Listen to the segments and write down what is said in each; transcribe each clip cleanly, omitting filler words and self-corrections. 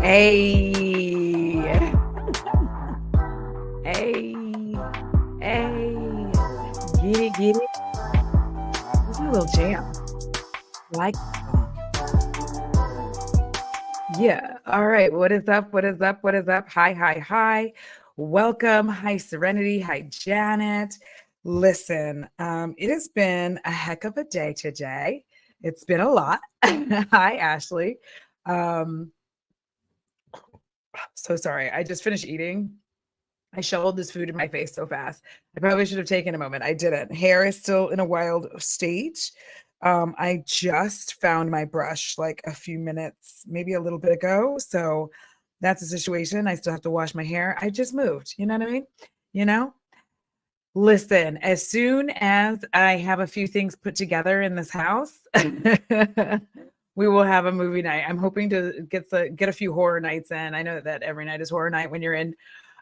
Hey, hey, hey, get it. Let's do a little jam. Like the song. Yeah. All right. What is up? What is up? What is up? Hi, hi, hi. Welcome. Hi, Serenity. Hi, Janet. Listen, it has been a heck of a day today. It's been a lot. Hi, Ashley. Um, so sorry. I just finished eating. I shoveled this food in my face so fast. I probably should have taken a moment. I didn't. Hair is still in a wild state. I just found my brush like a few minutes, maybe a little bit ago. So that's a situation. I still have to wash my hair. I just moved. You know what I mean? You know? Listen, as soon as I have a few things put together in this house, we will have a movie night. I'm hoping to get a few horror nights in. I know that every night is horror night when you're in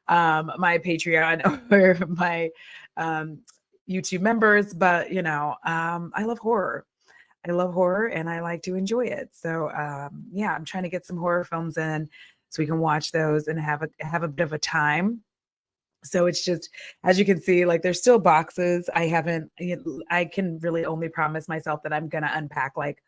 my Patreon or my um, YouTube members, but I love horror. I love horror and I like to enjoy it. So yeah, I'm trying to get some horror films in so we can watch those and have a bit of a time. So it's just, as you can see, like there's still boxes. I can really only promise myself that I'm gonna unpack like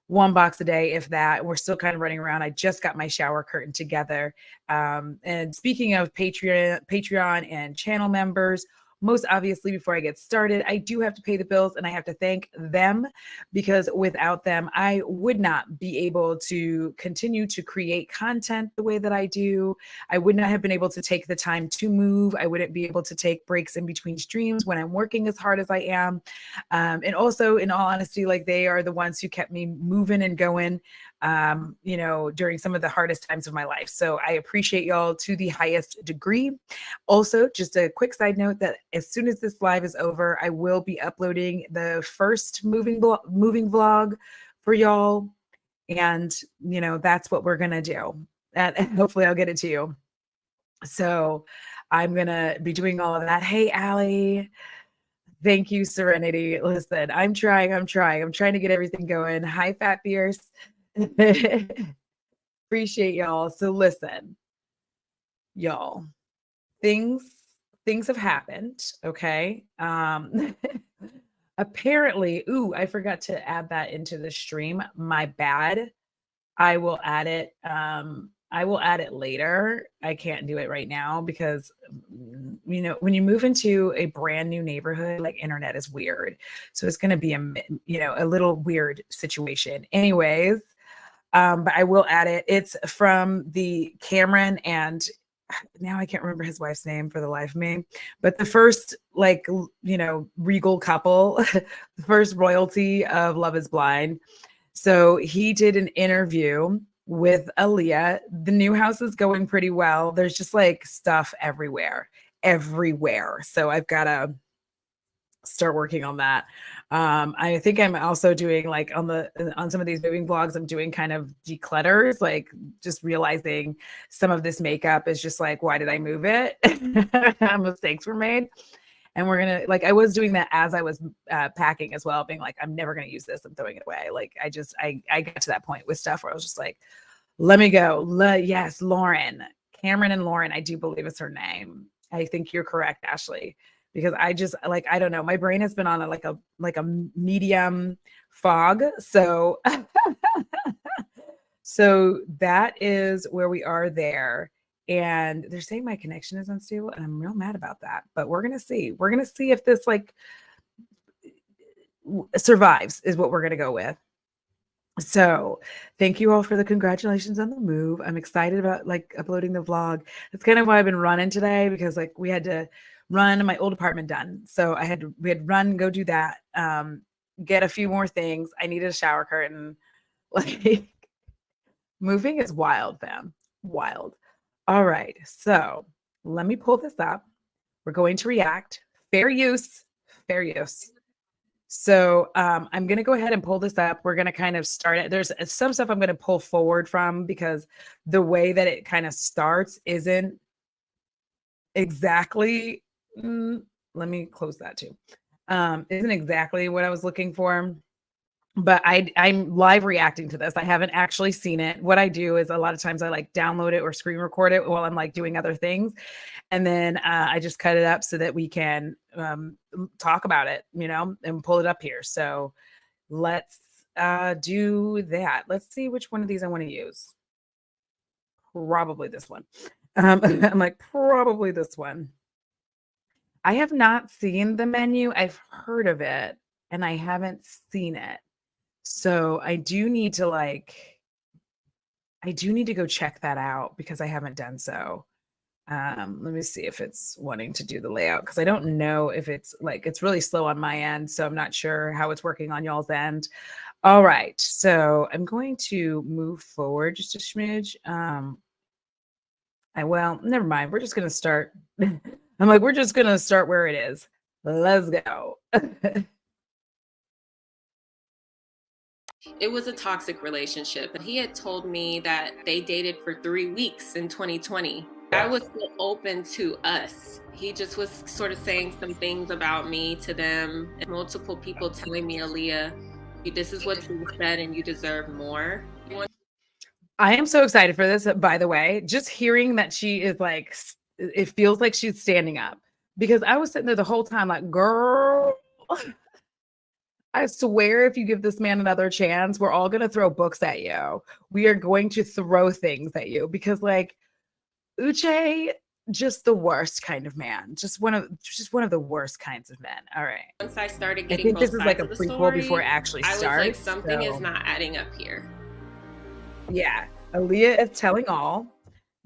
one box a day, if that. We're still kind of running around. I just got my shower curtain together. And speaking of Patreon and channel members, most obviously, before I get started, I do have to pay the bills and I have to thank them because without them, I would not be able to continue to create content the way that I do. I would not have been able to take the time to move. I wouldn't be able to take breaks in between streams when I'm working as hard as I am. And also, in all honesty, like they are the ones who kept me moving and going, during some of the hardest times of my life. So I appreciate y'all to the highest degree. Also, just a quick side note that as soon as this live is over, I will be uploading the first moving vlog for y'all. And, that's what we're going to do. And hopefully I'll get it to you. So I'm going to be doing all of that. Hey, Allie. Thank you, Serenity. Listen, I'm trying. I'm trying to get everything going. Hi, Fat Fierce. Appreciate y'all. So listen, y'all, things things have happened, okay? Apparently, I forgot to add that into the stream. My bad. I will add it later. I can't do it right now because when you move into a brand new neighborhood, like internet is weird. So it's going to be a little weird situation. Anyways, but I will add it. It's from the Cameron and now I can't remember his wife's name for the life of me, but the first regal couple, the first royalty of Love is Blind. So he did an interview with Aaliyah. The new house is going pretty well. There's just like stuff everywhere. So I've got to start working on that. I think I'm also doing like on some of these moving vlogs, I'm doing kind of declutters, like just realizing some of this makeup is just like, why did I move it? Mistakes were made. And we're gonna like I was doing that as I was packing as well, being like, I'm never gonna use this. I'm throwing it away. Like I got to that point with stuff where I was just like, let me go. Yes, Lauren, Cameron and Lauren, I do believe is her name. I think you're correct, Ashley, because I just like I don't know. My brain has been on a medium fog. So so that is where we are there. And they're saying my connection is unstable, and I'm real mad about that. But we're gonna see. We're gonna see if this like survives, is what we're gonna go with. So thank you all for the congratulations on the move. I'm excited about like uploading the vlog. That's kind of why I've been running today, because like we had to run my old apartment done. So we had to run, go do that, get a few more things. I needed a shower curtain. Like moving is wild, fam. Wild. All right. So Let me pull this up. We're going to react. Fair use. Fair use. So I'm going to go ahead and pull this up. We're going to kind of start it. There's some stuff I'm going to pull forward from because the way that it kind of starts isn't exactly, let me close that too. Isn't exactly what I was looking for. But I'm live reacting to this. I haven't actually seen it. What I do is a lot of times I like download it or screen record it while I'm like doing other things. And then I just cut it up so that we can talk about it, you know, and pull it up here. So let's do that. Let's see which one of these I want to use. Probably this one. I'm like, probably this one. I have not seen the menu. I've heard of it and I haven't seen it. So I do need to go check that out because I haven't done so. Let me see if it's wanting to do the layout because I don't know if it's really slow on my end. So I'm not sure how it's working on y'all's end. All right. So I'm going to move forward just a smidge. Well, never mind. We're just going to start. I'm like, we're just going to start where it is. Let's go. It was a toxic relationship. He had told me that they dated for 3 weeks in 2020. I was still open to us. He just was sort of saying some things about me to them. And multiple people telling me, Aaliyah, this is what's being said and you deserve more. I am so excited for this, by the way. Just hearing that she is like, it feels like she's standing up because I was sitting there the whole time like, girl, I swear if you give this man another chance, we're all going to throw books at you. We are going to throw things at you because like Uche, just the worst kind of man. Just one of the worst kinds of men. All right. Once I started I getting think both this is like sides a of the prequel story, before it actually I was starts. like, something is not adding up here. Yeah. Aaliyah is telling all.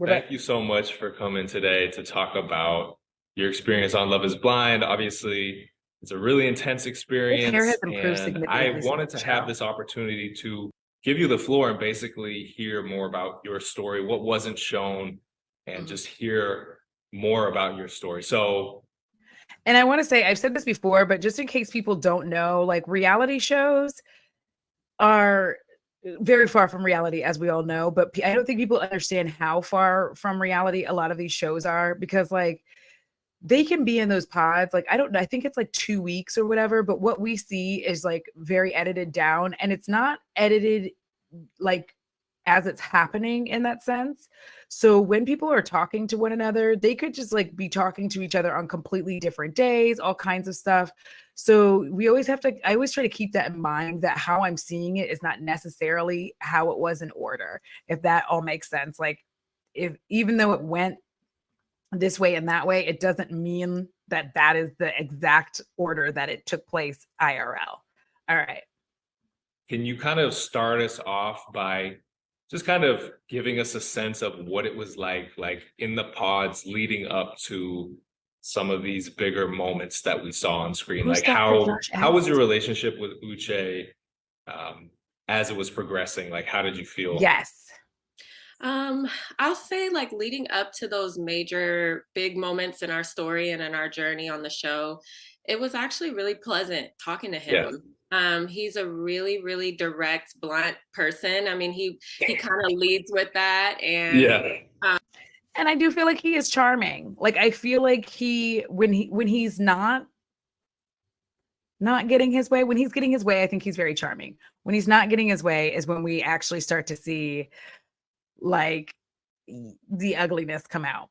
Thank you so much for coming today to talk about your experience on Love is Blind. Obviously, it's a really intense experience. His hair has improved And significantly I wanted since to the have show. this opportunity to give you the floor and basically hear more about your story, what wasn't shown, and just hear more about your story. So, and I want to say, I've said this before, but just in case people don't know, like reality shows are very far from reality, as we all know, but I don't think people understand how far from reality a lot of these shows are because like they can be in those pods like I think it's like 2 weeks or whatever, but what we see is like very edited down and it's not edited like as it's happening in that sense. So when people are talking to one another, they could just like be talking to each other on completely different days, all kinds of stuff. So I always try to keep that in mind that how I'm seeing it is not necessarily how it was in order, if that all makes sense. Like if even though it went this way and that way, it doesn't mean that that is the exact order that it took place IRL. All right. can you kind of start us off by just kind of giving us a sense of what it was like in the pods leading up to some of these bigger moments that we saw on screen? Who's Like Dr. Josh how was your Adams? relationship with Uche as it was progressing? Like, how did you feel? Yes. I'll say like leading up to those major big moments in our story and in our journey on the show, it was actually really pleasant talking to him. He's a really, really direct, blunt person. I mean, he kind of leads with that. And and I do feel like he is charming. Like I feel like when he's not getting his way, when he's getting his way, I think he's very charming. When he's not getting his way is when we actually start to see like the ugliness come out.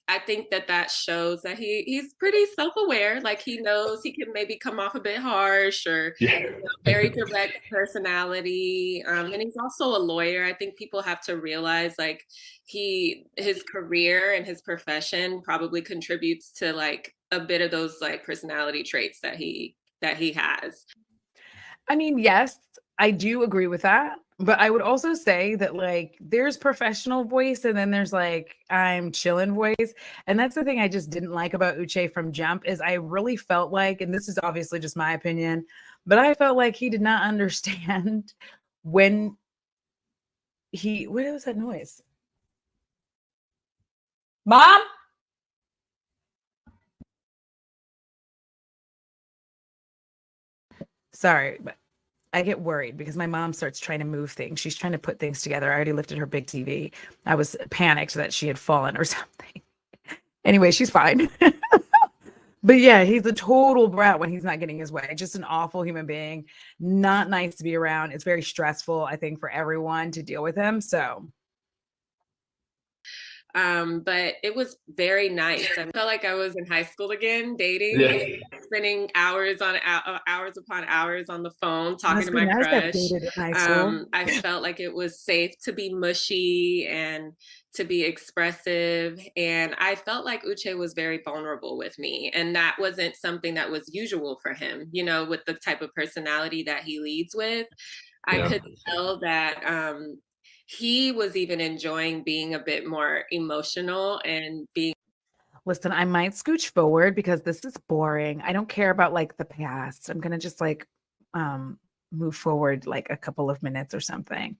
I think that shows that he's pretty self-aware. Like he knows he can maybe come off a bit harsh or very direct personality. And he's also a lawyer. I think people have to realize like his career and his profession probably contributes to like a bit of those like personality traits that he has. I mean, yes, I do agree with that. But I would also say that like there's professional voice and then there's like I'm chillin' voice. And that's the thing I just didn't like about Uche from Jump is I really felt like, and this is obviously just my opinion, but I felt like he did not understand when what was that noise? Mom? sorry, but I get worried because my mom starts trying to move things. She's trying to put things together. I already lifted her big TV. I was panicked that she had fallen or something. Anyway, she's fine. But yeah, he's a total brat when he's not getting his way. Just an awful human being. Not nice to be around. It's very stressful, I think, for everyone to deal with him. So but it was very nice. I felt like I was in high school again, dating, Yeah. spending hours upon hours on the phone talking must to be my nice to have crush. dated in high school. I felt like it was safe to be mushy and to be expressive. And I felt like Uche was very vulnerable with me. And that wasn't something that was usual for him, you know, with the type of personality that he leads with. I Yeah. could tell that he was even enjoying being a bit more emotional and being. Listen, I might scooch forward because this is boring. I don't care about like the past. I'm gonna just like move forward like a couple of minutes or something.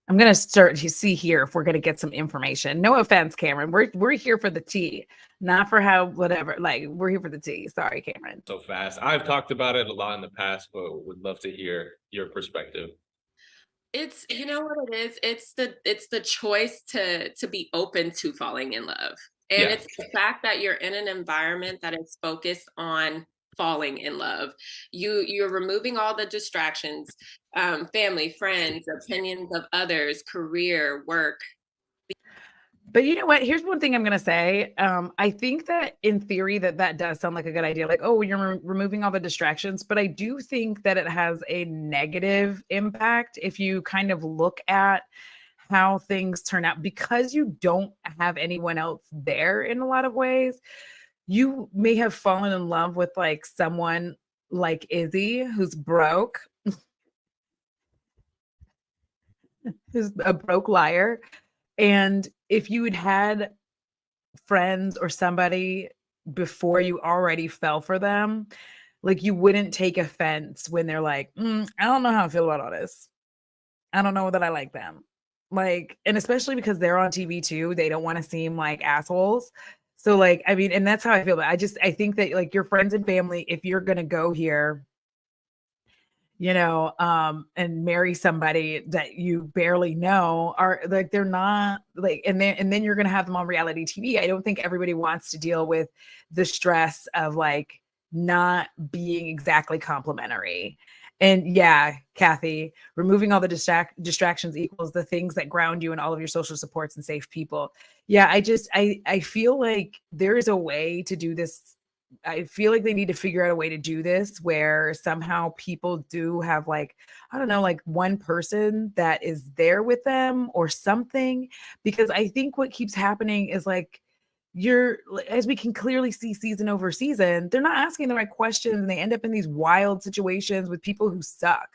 I'm gonna start to see here if we're gonna get some information. No offense, Cameron. We're here for the tea, not for how whatever. Like we're here for the tea. Sorry, Cameron. So fast. I've talked about it a lot in the past, but would love to hear your perspective. It's, you know what it is? It's the choice to be open to falling in love. And Yeah. it's the fact that you're in an environment that is focused on falling in love. You're removing all the distractions, family, friends, opinions of others, career, work. But you know what? Here's one thing I'm going to say. I think that in theory that does sound like a good idea. Like, oh, you're removing all the distractions. But I do think that it has a negative impact if you kind of look at how things turn out because you don't have anyone else there in a lot of ways. You may have fallen in love with like someone like Izzy who's broke, who's a broke liar. And if you had friends or somebody before you already fell for them, like you wouldn't take offense when they're like, I don't know how I feel about all this. I don't know that I like them. Like, and especially because they're on TV too, they don't want to seem like assholes. So like, I mean, and that's how I feel. But I think that like your friends and family, if you're gonna go here, you know, and marry somebody that you barely know, are like they're not like, and then you're gonna have them on reality TV. I don't think everybody wants to deal with the stress of like not being exactly complimentary. And yeah, Kathy, removing all the distractions equals the things that ground you and all of your social supports and safe people. Yeah, I feel like there is a way to do this. I feel like they need to figure out a way to do this where somehow people do have like, I don't know, like one person that is there with them or something. Because I think what keeps happening is like, as we can clearly see season over season, they're not asking the right questions and they end up in these wild situations with people who suck,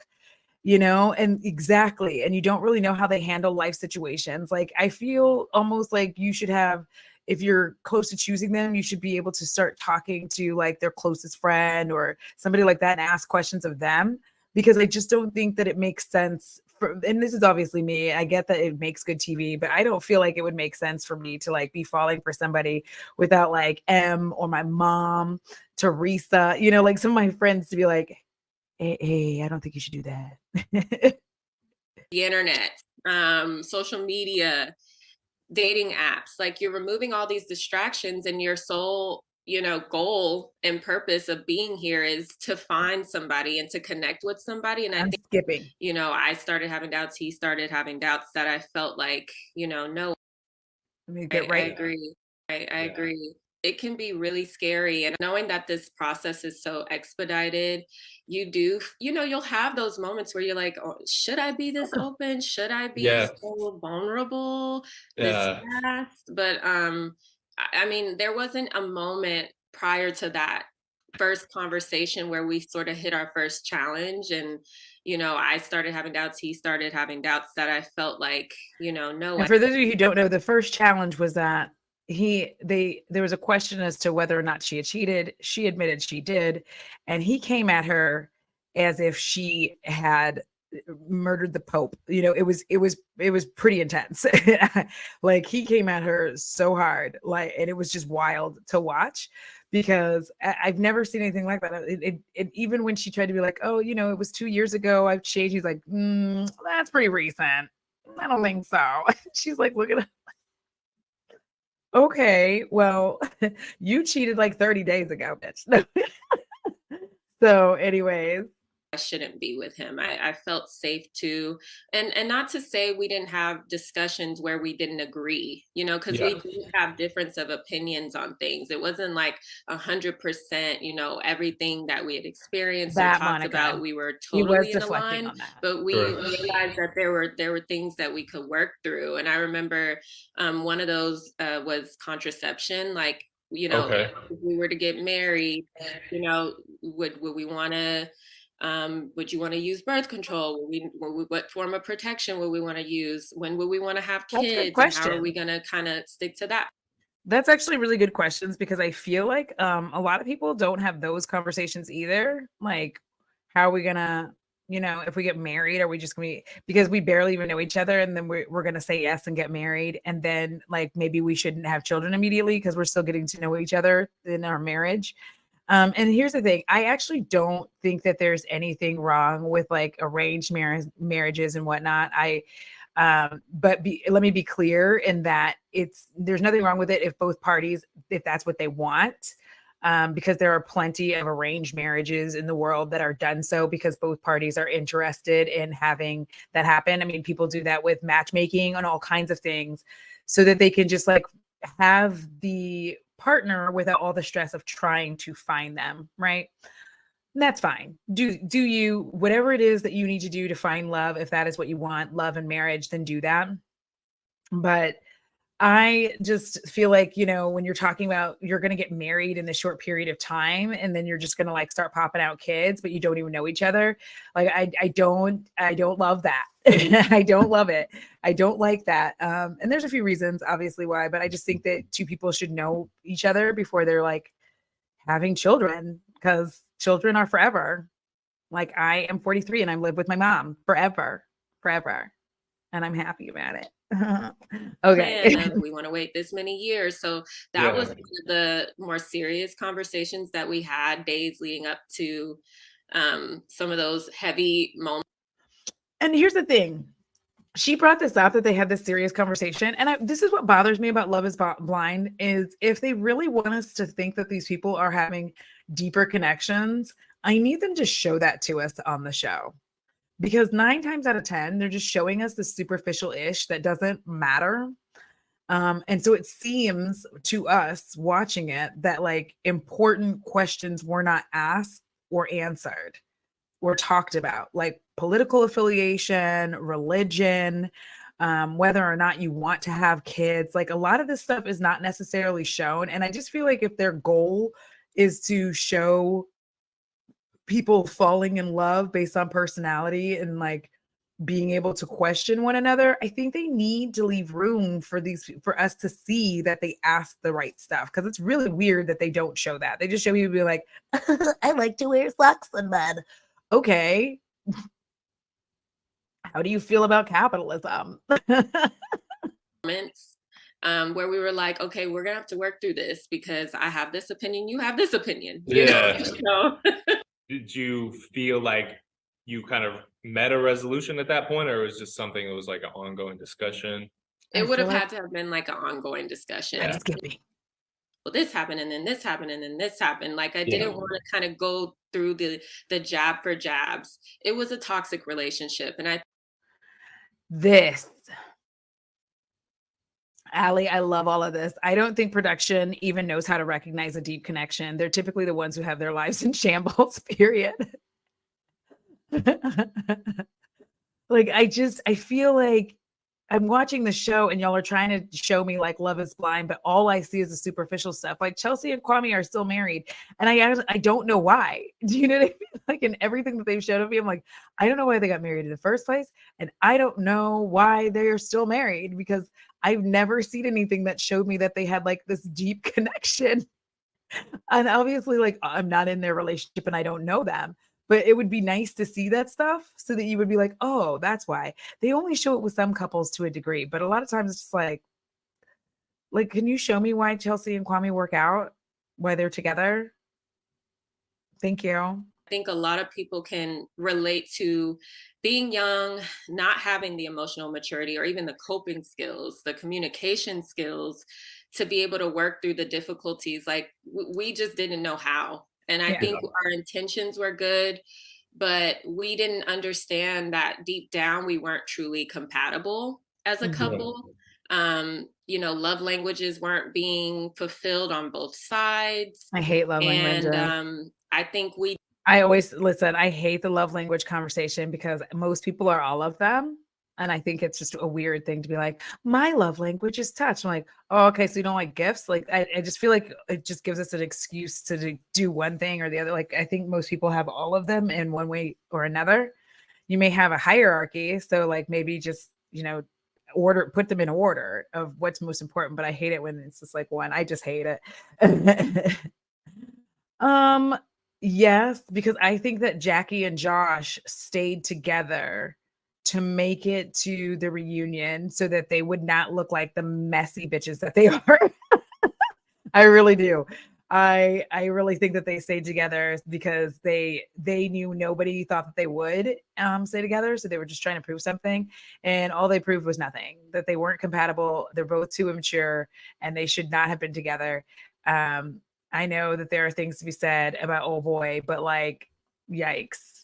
you know, and exactly. And you don't really know how they handle life situations. Like, I feel almost like you should have, if you're close to choosing them, you should be able to start talking to like their closest friend or somebody like that and ask questions of them, because I just don't think that it makes sense for, and this is obviously me. I get that it makes good TV, but I don't feel like it would make sense for me to like be falling for somebody without like M or my mom, Teresa, you know, like some of my friends to be like, hey, I don't think you should do that. The internet, social media, dating apps, like you're removing all these distractions and your sole, you know, goal and purpose of being here is to find somebody and to connect with somebody. And I I'm think, skipping. you know, I started having doubts, he started having doubts, that I felt like, you know, no, Let me I get right. agree. I Yeah. agree. It can be really scary. And knowing that this process is so expedited, you do, you know, you'll have those moments where you're like, oh, should I be this open? Should I be Yeah. so vulnerable this Yeah. fast? But I mean, there wasn't a moment prior to that first conversation where we sort of hit our first challenge. And, you know, I started having doubts, he started having doubts, that I felt like, you know, no, And for those of you who don't know, the first challenge was that there was a question as to whether or not she had cheated. She admitted she did, and he came at her as if she had murdered the Pope. You know, it was pretty intense. Like he came at her so hard, like, and it was just wild to watch because I've never seen anything like that. Even when she tried to be like, oh, you know, it was 2 years ago, I've changed. He's like, that's pretty recent. I don't think so. She's like, look at it. Okay, well, you cheated like 30 days ago, bitch. So, anyways, I shouldn't be with him. I felt safe to, and not to say we didn't have discussions where we didn't agree, you know, because we Yeah. did have difference of opinions on things. It wasn't like 100%, you know, everything that we had experienced or that talked Monica, about, we were he was totally in deflecting line. on that. But we Right. realized that there were things that we could work through. And I remember one of those was contraception. Like, you know, Okay. if we were to get married, you know, would we want to would you want to use birth control? What form of protection would we want to use? When would we want to have That's a good kids? And how are we question. going to kind of stick to that? That's actually really good questions because I feel like a lot of people don't have those conversations either. Like, how are we gonna, you know, if we get married, are we just gonna be, because we barely even know each other, and then we're gonna say yes and get married, and then like maybe we shouldn't have children immediately because we're still getting to know each other in our marriage. And here's the thing, I actually don't think that there's anything wrong with like arranged marriages and whatnot. Let me be clear in that there's nothing wrong with it if both parties, if that's what they want. Because there are plenty of arranged marriages in the world that are done so because both parties are interested in having that happen. I mean, people do that with matchmaking and all kinds of things so that they can just like have the partner without all the stress of trying to find them, right? And that's fine. Do you, whatever it is that you need to do to find love, if that is what you want, love and marriage, then do that. But I just feel like, you know, when you're talking about you're going to get married in a short period of time and then you're just going to like start popping out kids, but you don't even know each other. Like, I don't love that. I don't love it. I don't like that. And there's a few reasons obviously why, but I just think that two people should know each other before they're like having children, because children are forever. Like, I am 43 and I live with my mom forever, forever. And I'm happy about it. Okay. Plan of we want to wait this many years. So that was Yeah. one of the more serious conversations that we had days leading up to some of those heavy moments. And here's the thing. She brought this up that they had this serious conversation. And this is what bothers me about Love is Blind is if they really want us to think that these people are having deeper connections, I need them to show that to us on the show. Because 9 times out of 10, they're just showing us the superficial ish that doesn't matter. And so it seems to us watching it that like important questions were not asked or answered or talked about, like political affiliation, religion, whether or not you want to have kids. Like a lot of this stuff is not necessarily shown. And I just feel like if their goal is to show people falling in love based on personality and like being able to question one another, I think they need to leave room for us to see that they ask the right stuff. Because it's really weird that they don't show that. They just show you be like, I like to wear socks in bed. Okay. How do you feel about capitalism? Where we were like, okay, we're gonna have to work through this because I have this opinion, you have this opinion. Yeah. So Did you feel like you kind of met a resolution at that point, or it was just something that was like an ongoing discussion? it would have had to have been like an ongoing discussion. Yeah. Skipping. Well, this happened, and then this happened, and then this happened. Like I didn't want to kind of go through the jab for jabs. It was a toxic relationship, and Allie, I love all of this. I don't think production even knows how to recognize a deep connection. They're typically the ones who have their lives in shambles, period. Like, I feel like I'm watching the show and y'all are trying to show me like Love is Blind, but all I see is the superficial stuff. Like Chelsea and Kwame are still married. And I don't know why. Do you know what I mean? Like in everything that they've showed of me, I'm like, I don't know why they got married in the first place. And I don't know why they're still married because I've never seen anything that showed me that they had like this deep connection. And obviously, like I'm not in their relationship and I don't know them. but it would be nice to see that stuff so that you would be like, oh, that's why. They only show it with some couples to a degree, but a lot of times it's just like, can you show me why Chelsea and Kwame work out, why they're together? Thank you. I think a lot of people can relate to being young, not having the emotional maturity or even the coping skills, the communication skills to be able to work through the difficulties. Like we just didn't know how. And I think our intentions were good, but we didn't understand that deep down we weren't truly compatible as a couple. You know, love languages weren't being fulfilled on both sides. I hate love language. And I think I always listen, I hate the love language conversation because most people are all of them. And I think it's just a weird thing to be like, my love language is touch. I'm like, oh, okay, so you don't like gifts? Like, I just feel like it just gives us an excuse to do one thing or the other. Like, I think most people have all of them in one way or another. You may have a hierarchy. So, like, maybe just, put them in order of what's most important. But I hate it when it's just like one. I just hate it. Yes, because I think that Jackie and Josh stayed together to make it to the reunion so that they would not look like the messy bitches that they are. I really do. I really think that they stayed together because they knew nobody thought that they would stay together, so they were just trying to prove something, and all they proved was nothing. That they weren't compatible. They're both too immature, and they should not have been together. I know that there are things to be said about old boy, but like, yikes.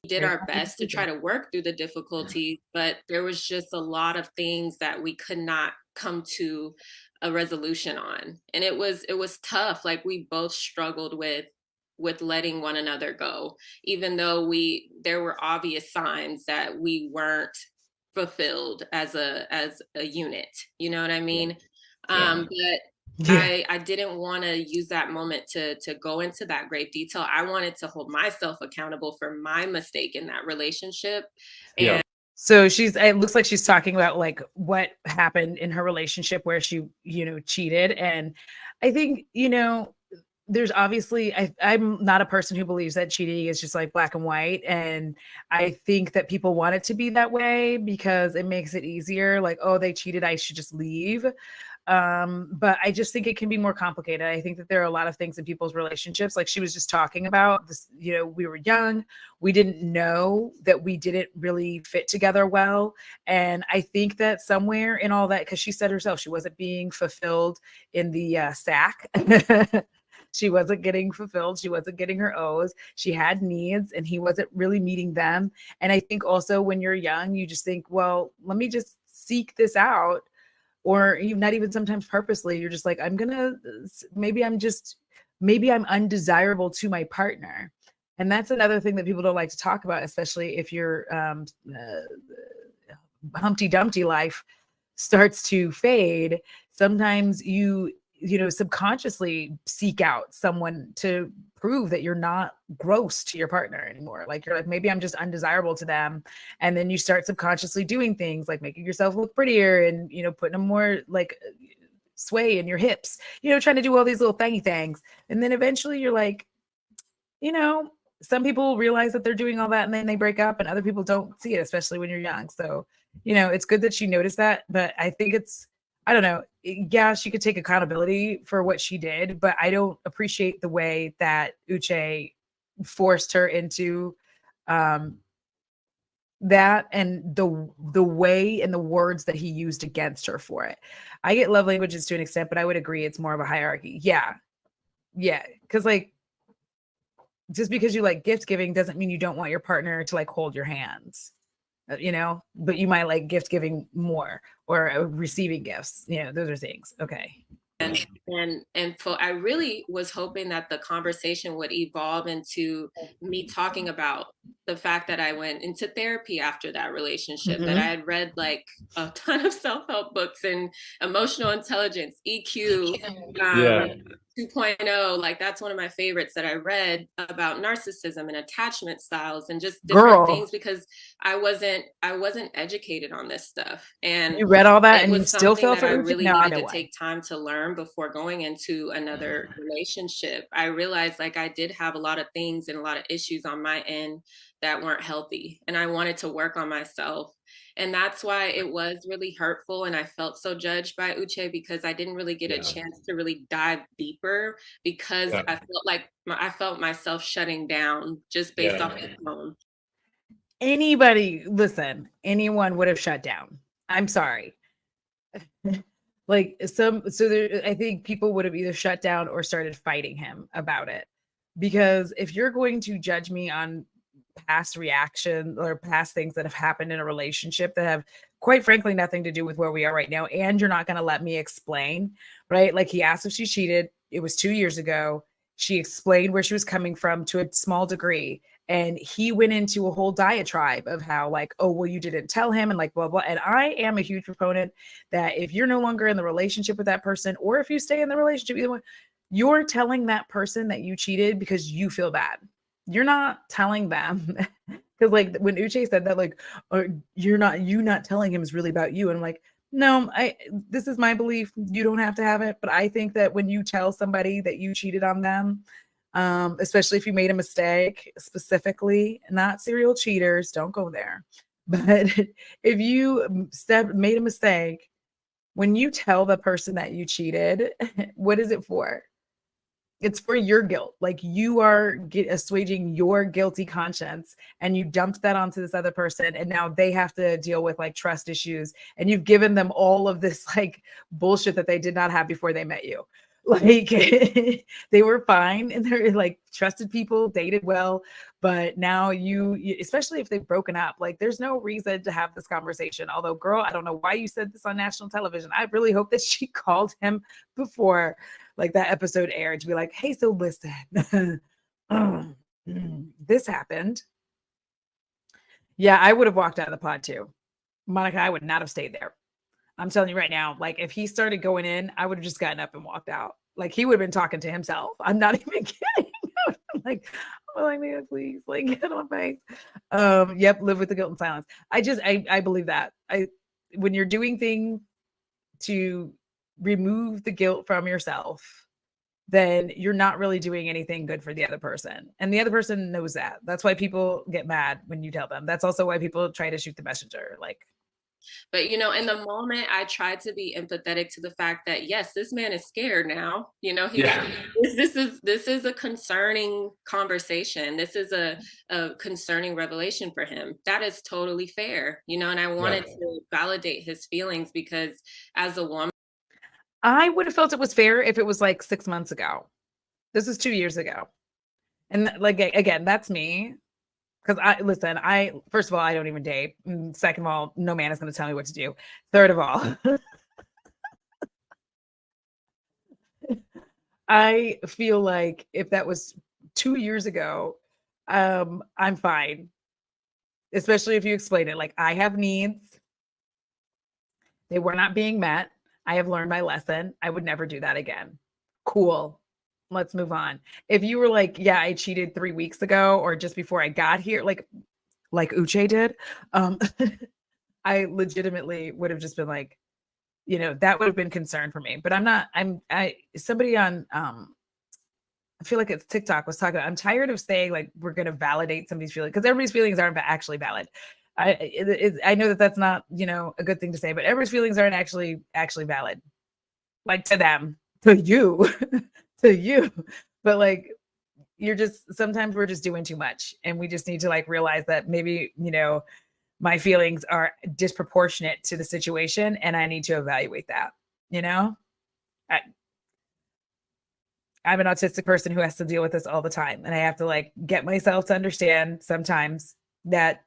We did our best to try to work through the difficulties, but there was just a lot of things that we could not come to a resolution on. And it was tough. Like we both struggled with letting one another go, even though there were obvious signs that we weren't fulfilled as a unit. You know what I mean? But I didn't want to use that moment to go into that great detail. I wanted to hold myself accountable for my mistake in that relationship. And so it looks like she's talking about like what happened in her relationship where she, cheated. And I think, there's obviously, I'm not a person who believes that cheating is just like black and white. And I think that people want it to be that way because it makes it easier. Like, oh, they cheated, I should just leave. But I just think it can be more complicated. I think that there are a lot of things in people's relationships. Like she was just talking about this, we were young. We didn't know that we didn't really fit together well. And I think that somewhere in all that, because she said herself, she wasn't being fulfilled in the sack. She wasn't getting fulfilled. She wasn't getting her O's. She had needs and he wasn't really meeting them. And I think also when you're young, you just think, well, let me just seek this out. Or even not even sometimes purposely, you're just like, maybe I'm undesirable to my partner. And that's another thing that people don't like to talk about, especially if your Humpty Dumpty life starts to fade. Sometimes you subconsciously seek out someone to prove that you're not gross to your partner anymore. Like you're like, maybe I'm just undesirable to them. And then you start subconsciously doing things like making yourself look prettier and, putting a more like sway in your hips, trying to do all these little thingy things. And then eventually you're like, some people realize that they're doing all that and then they break up and other people don't see it, especially when you're young. So, it's good that she noticed that, but I think I don't know. Yeah, she could take accountability for what she did, but I don't appreciate the way that Uche forced her into that and the way and the words that he used against her for it. I get love languages to an extent, but I would agree it's more of a hierarchy. Yeah. Because like, just because you like gift giving doesn't mean you don't want your partner to like hold your hands. But you might like gift giving more or receiving gifts. Those are things. Okay. And I really was hoping that the conversation would evolve into me talking about the fact that I went into therapy after that relationship, that I had read like a ton of self-help books and emotional intelligence, EQ, 2.0, like that's one of my favorites that I read about narcissism and attachment styles and just different Girl, things, because I wasn't educated on this stuff. And you read all that it and you was still something fell that for I Uche? really No, I needed know to why. take time to learn before going into another relationship. I realized like I did have a lot of things and a lot of issues on my end that weren't healthy, and I wanted to work on myself. And that's why it was really hurtful. And I felt so judged by Uche, because I didn't really get a Yeah. chance to really dive deeper, because Yeah. I felt like I felt myself shutting down just based off the tone. Anybody, listen, anyone would have shut down. I'm sorry. Like I think people would have either shut down or started fighting him about it. Because if you're going to judge me on past reaction or past things that have happened in a relationship that have quite frankly nothing to do with where we are right now, and you're not going to let me explain, right? Like he asked if she cheated. It was 2 years ago. She explained where she was coming from to a small degree, and he went into a whole diatribe of how like, oh well, you didn't tell him, and like blah blah. And I am a huge proponent that if you're no longer in the relationship with that person, or if you stay in the relationship, either one, you're telling that person that you cheated because you feel bad. You're not telling them because like when Uche said that, like, you not telling him is really about you. And I'm like, no, this is my belief. You don't have to have it. But I think that when you tell somebody that you cheated on them, especially if you made a mistake, specifically, not serial cheaters, don't go there. But if you made a mistake, when you tell the person that you cheated, what is it for? It's for your guilt. Like you are assuaging your guilty conscience, and you dumped that onto this other person, and now they have to deal with like trust issues, and you've given them all of this like bullshit that they did not have before they met you. Like they were fine and they're like trusted people, dated well, but now especially if they've broken up, like there's no reason to have this conversation. Although, girl, I don't know why you said this on national television. I really hope that she called him before like that episode aired to be like, hey, so listen, this happened. Yeah, I would have walked out of the pod too. Monica, I would not have stayed there. I'm telling you right now, like if he started going in, I would have just gotten up and walked out. Like he would have been talking to himself. I'm not even kidding. I'm like, oh, like, man, please, like get on my face. Yep, live with the guilt and silence. I believe that. When you're doing things to remove the guilt from yourself, then you're not really doing anything good for the other person. And the other person knows that. That's why people get mad when you tell them. That's also why people try to shoot the messenger. Like, but in the moment, I tried to be empathetic to the fact that yes, this man is scared now. This is a concerning conversation. This is a concerning revelation for him. That is totally fair, and I wanted to validate his feelings, because as a woman, I would have felt it was fair if it was like 6 months ago. This is 2 years ago. And like, again, that's me. Because first of all, I don't even date. Second of all, no man is going to tell me what to do. Third of all, I feel like if that was 2 years ago, I'm fine. Especially if you explain it. Like, I have needs. They were not being met. I have learned my lesson. I would never do that again. Cool. Let's move on. If you were like, yeah, I cheated 3 weeks ago or just before I got here, like Uche did, I legitimately would have just been like, that would have been concern for me. But somebody on I feel like it's TikTok was talking about, I'm tired of saying like we're going to validate somebody's feelings, because everybody's feelings aren't actually valid. I know that that's not, a good thing to say, but everybody's feelings aren't actually valid. Like to them, to you, to you. But like, sometimes we're just doing too much, and we just need to like realize that maybe, my feelings are disproportionate to the situation, and I need to evaluate that, I'm an autistic person who has to deal with this all the time. And I have to like get myself to understand sometimes that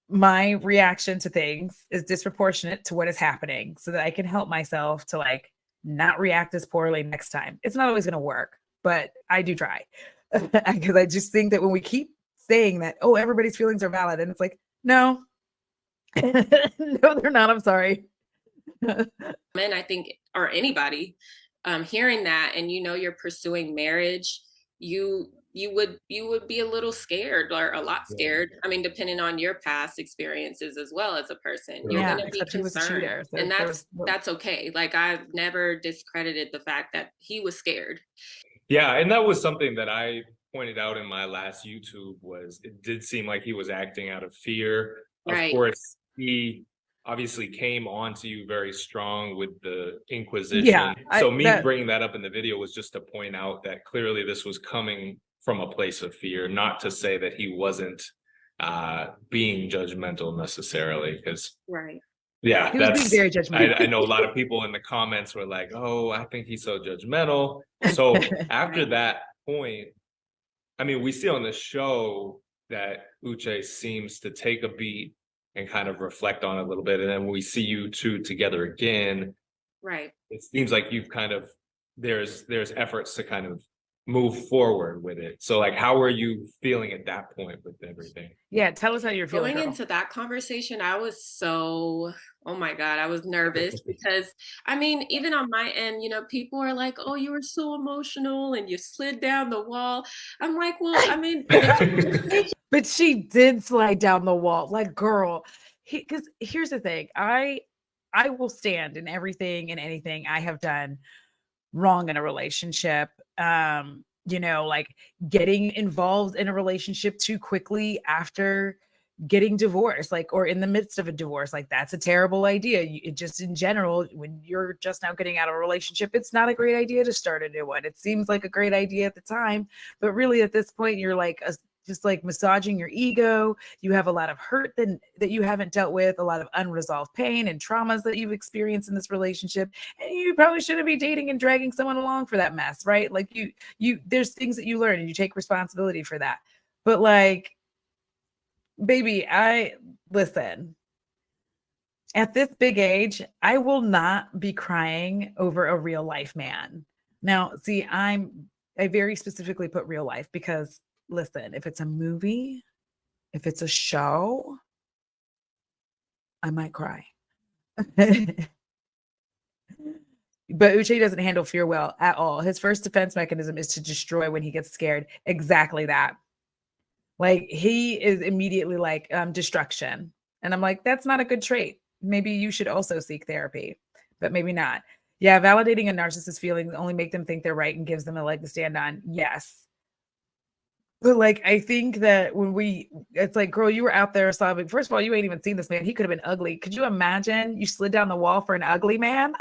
my reaction to things is disproportionate to what is happening, so that I can help myself to like not react as poorly next time. It's not always going to work, but I do try, because I just think that when we keep saying that, oh, everybody's feelings are valid, and it's like, no, no, they're not. I'm sorry. men, I think, or anybody, hearing that, and you're pursuing marriage, you would be a little scared, or a lot Yeah. scared. I mean, depending on your past experiences as well as a person, you're Yeah, going to be except he was a concerned, cheater. So and there that's was that's okay. Like, I've never discredited the fact that he was scared. Yeah, and that was something that I pointed out in my last YouTube, was it did seem like he was acting out of fear. Of Right. course, he obviously came onto you very strong with the Inquisition. Yeah, So me bringing that up in the video was just to point out that clearly this was coming from a place of fear, not to say that he wasn't being judgmental necessarily, because Right. yeah, he was being very judgmental. I know a lot of people in the comments were like, "Oh, I think he's so judgmental." So after that point, I mean, we see on the show that Uche seems to take a beat and kind of reflect on it a little bit, and then we see you two together again. Right. It seems like you've kind of there's efforts to kind of move forward with it. So like, how are you feeling at that point with everything? Yeah, tell us how you're feeling. Going Girl. into that conversation, I was so, oh my God, I was nervous because, I mean, even on my end, people are like, oh, you were so emotional and you slid down the wall. I'm like, well, I mean, But she did slide down the wall. Like, girl, because here's the thing. I will stand in everything and anything I have done wrong in a relationship. Like getting involved in a relationship too quickly after getting divorced, like, or in the midst of a divorce, like that's a terrible idea. It just, in general, when you're just now getting out of a relationship, it's not a great idea to start a new one. It seems like a great idea at the time, but really at this point you're like just like massaging your ego. You have a lot of hurt that you haven't dealt with, a lot of unresolved pain and traumas that you've experienced in this relationship, and you probably shouldn't be dating and dragging someone along for that mess, right? Like, you there's things that you learn and you take responsibility for that. But like, baby, listen, at this big age, I will not be crying over a real life man. Now, see, I very specifically put real life because, listen, if it's a movie, if it's a show, I might cry. But Uche doesn't handle fear well at all. His first defense mechanism is to destroy when he gets scared. Exactly that. Like, he is immediately like, destruction. And I'm like, that's not a good trait. Maybe you should also seek therapy, but maybe not. Yeah, validating a narcissist's feelings only make them think they're right and gives them a leg to stand on. Yes. But like, I think that it's like, girl, you were out there sobbing. First of all, you ain't even seen this man. He could have been ugly. Could you imagine you slid down the wall for an ugly man?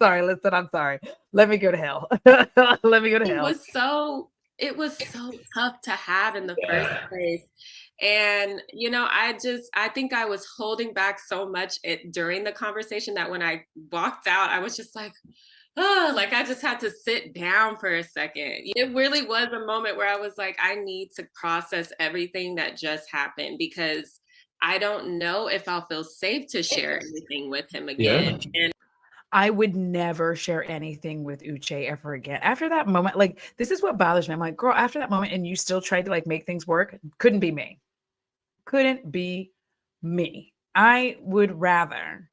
Sorry, listen, I'm sorry. Let me go to hell. Let me go to hell. It was so tough to have in the first place. And, I think I was holding back so much during the conversation that when I walked out, I was just like, oh, like I just had to sit down for a second. It really was a moment where I was like, I need to process everything that just happened, because I don't know if I'll feel safe to share anything with him again. Yeah. And I would never share anything with Uche ever again. After that moment, like, this is what bothers me. I'm like, girl, after that moment, and you still tried to like make things work, couldn't be me. Couldn't be me. I would rather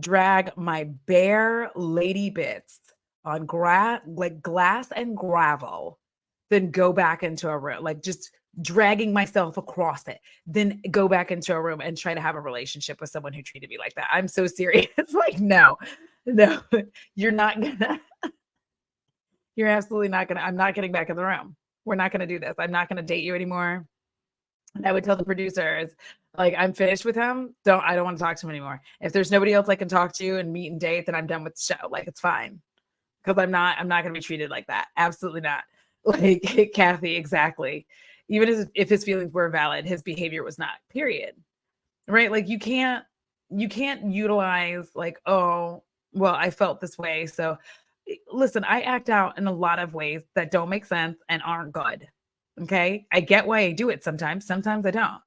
drag my bare lady bits on glass and gravel than go back into a room, like just dragging myself across it, then go back into a room and try to have a relationship with someone who treated me like that. I'm so serious. Like, no, you're not gonna, you're absolutely not gonna, I'm not getting back in the room. We're not gonna do this. I'm not gonna date you anymore. And I would tell the producers, like, I'm finished with him. I don't want to talk to him anymore. If there's nobody else I can talk to and meet and date, then I'm done with the show. Like, it's fine. Because I'm not gonna be treated like that. Absolutely not. Like, Kathy, exactly. Even if his feelings were valid, his behavior was not, period. Right? Like, you can't utilize like, oh, well, I felt this way. So listen, I act out in a lot of ways that don't make sense and aren't good. Okay. I get why I do it sometimes I don't.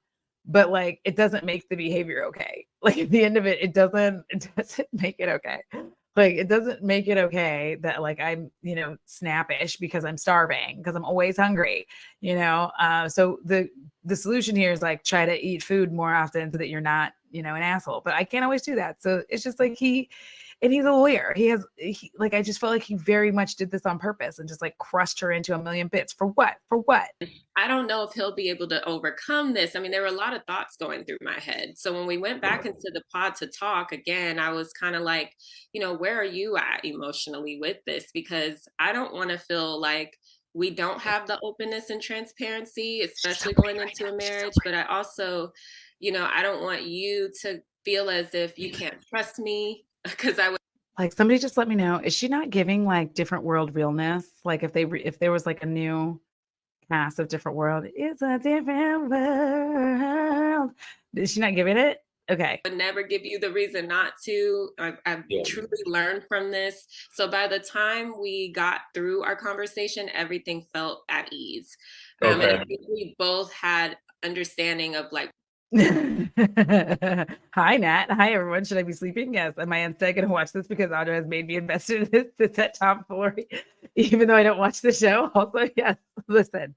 But like, it doesn't make the behavior okay. Like, at the end of it, it doesn't make it okay. Like, it doesn't make it okay that like I'm, snappish because I'm starving, because I'm always hungry, so the solution here is like, try to eat food more often so that you're not, an asshole. But I can't always do that. So it's just like, and he's a lawyer. Like, I just felt like he very much did this on purpose and just like crushed her into a million bits. For what? For what? I don't know if he'll be able to overcome this. I mean, there were a lot of thoughts going through my head. So when we went back into the pod to talk again, I was kind of like, where are you at emotionally with this? Because I don't want to feel like we don't have the openness and transparency, especially going into a marriage. But I also, I don't want you to feel as if you can't trust me, because I would. Like, somebody just let me know, is she not giving like different world realness? Like, if there was like a new cast of different world, it's a different world. Is she not giving it? Okay. Would never give you the reason not to. I've truly learned from this. So by the time we got through our conversation, everything felt at ease. And I think we both had understanding of like. Hi, Nat. Hi, everyone. Should I be sleeping? Yes. Am I instead going to watch this because Audra has made me invested in this to set top floor, even though I don't watch the show? Also, yes. Listen.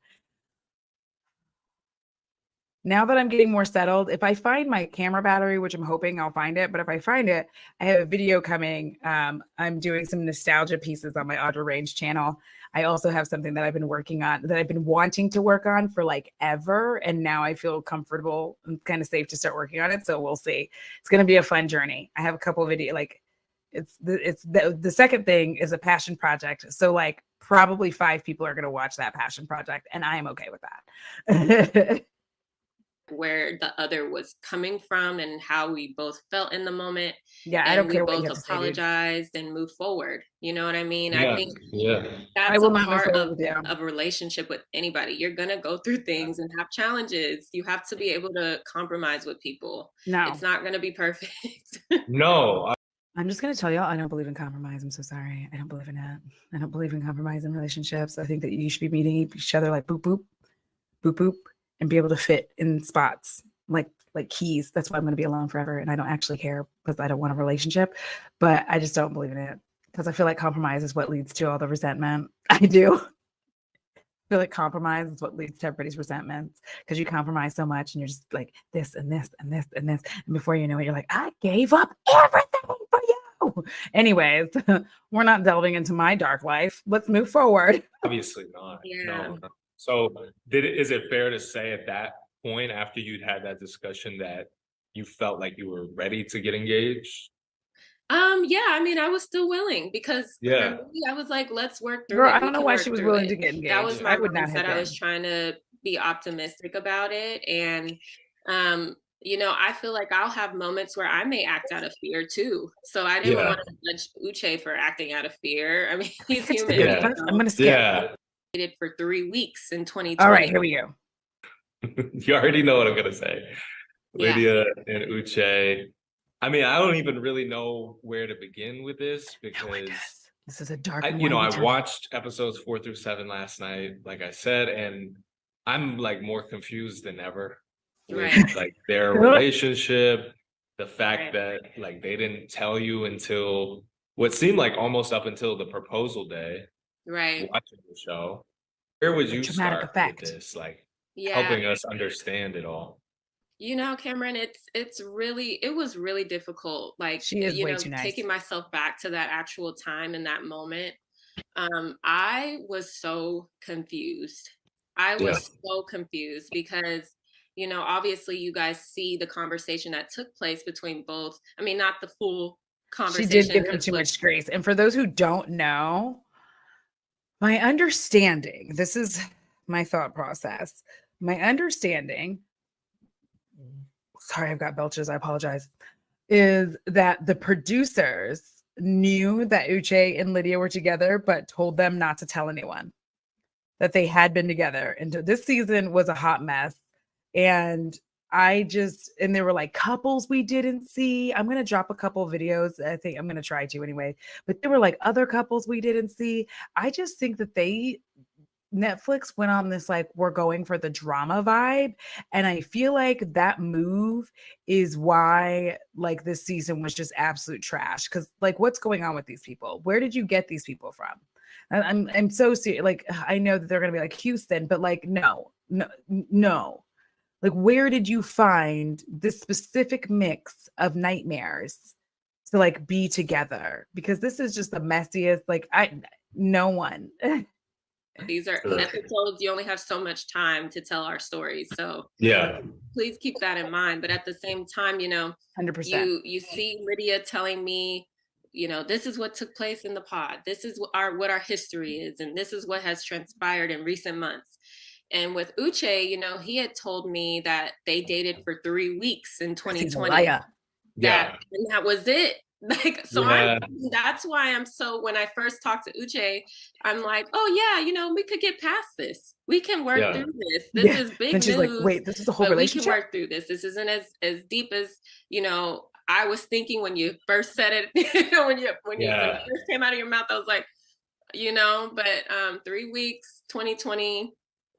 Now that I'm getting more settled, if I find my camera battery, which I'm hoping I'll find it, but if I find it, I have a video coming. I'm doing some nostalgia pieces on my Audra Range channel. I also have something that I've been working on, that I've been wanting to work on for like ever. And now I feel comfortable and kind of safe to start working on it. So we'll see. It's going to be a fun journey. I have a couple of videos, like the second thing is a passion project. So like probably 5 people are going to watch that passion project, and I am okay with that. Where the other was coming from and how we both felt in the moment. Yeah, and I don't care we what you both have to say, dude. apologized and moved forward. You know what I mean? Yeah, I think I that's will a not move part forward of with you. a relationship with anybody. You're gonna go through things and have challenges. You have to be able to compromise with people. No, It's not gonna be perfect. No, I'm just going to tell y'all, I don't believe in compromise. I'm so sorry. I don't believe in it. I don't believe in compromise in relationships. I think that you should be meeting each other like boop, boop, boop, boop, and be able to fit in spots like keys. That's why I'm going to be alone forever. And I don't actually care because I don't want a relationship, but I just don't believe in it because I feel like compromise is what leads to all the resentment. I do. I feel like compromise is what leads to everybody's resentments, because you compromise so much and you're just like this and this and this and this. And before you know it, you're like, I gave up everything for you. Anyways, we're not delving into my dark life. Let's move forward. obviously not. Yeah. No. So is it fair to say at that point, after you'd had that discussion, that you felt like you were ready to get engaged? Yeah, I mean, I was still willing because for Yeah. me, I was like, let's work through Girl, it. I We don't know can why work she was through willing it. to get engaged. That was my I would not have mindset. I was been. trying to be optimistic about it. And, I feel like I'll have moments where I may act out of fear too. So I didn't Yeah. want to judge Uche for acting out of fear. I mean, he's Can I just human. get Yeah. first? I'm going to skip. Yeah. Dated for 3 weeks in 2020. All right, here we go. You already know what I'm gonna say. Yeah. Lydia and Uche. I mean, I don't even really know where to begin with this because This is a dark. I watched episodes 4 through 7 last night, like I said, and I'm like more confused than ever with Right. like their relationship. The fact Right. that like they didn't tell you until what seemed like almost up until the proposal day. Right. Watching the show, where would you Traumatic start effect. with this? Like Yeah. helping us understand it all. Cameron, it was really difficult. Like, She is way too nice. taking myself back to that actual time in that moment. I was so confused. I was so confused because, obviously you guys see the conversation that took place between both. I mean, not the full She conversation. did give him too much grace. And for those who don't know, my understanding, this is my thought process. My understanding, sorry, I've got belches, I apologize, is that the producers knew that Uche and Lydia were together, but told them not to tell anyone that they had been together. And this season was a hot mess. And there were like couples we didn't see. I'm going to drop a couple of videos. I think I'm going to try to anyway, but there were like other couples we didn't see. I just think that Netflix went on this, like, we're going for the drama vibe. And I feel like that move is why like this season was just absolute trash. Cause like, what's going on with these people? Where did you get these people from? I'm so serious. Like, I know that they're going to be like Houston, but like, no. Like, where did you find this specific mix of nightmares to like be together, because this is just the messiest, like no one. These are episodes, you only have so much time to tell our stories. So Yeah. please keep that in mind. But at the same time, 100%. you see Lydia telling me, this is what took place in the pod. This is what our history is, and this is what has transpired in recent months. And with Uche, he had told me that they dated for 3 weeks in 2020. And that was it. Like, so that's why I'm so, when I first talked to Uche, I'm like, oh yeah, we could get past this. We can work through this. This is big news. Like, wait, this is the whole relationship? We can work through this. This isn't as deep as, I was thinking when you first said it, when it first came out of your mouth, I was like, but 3 weeks, 2020,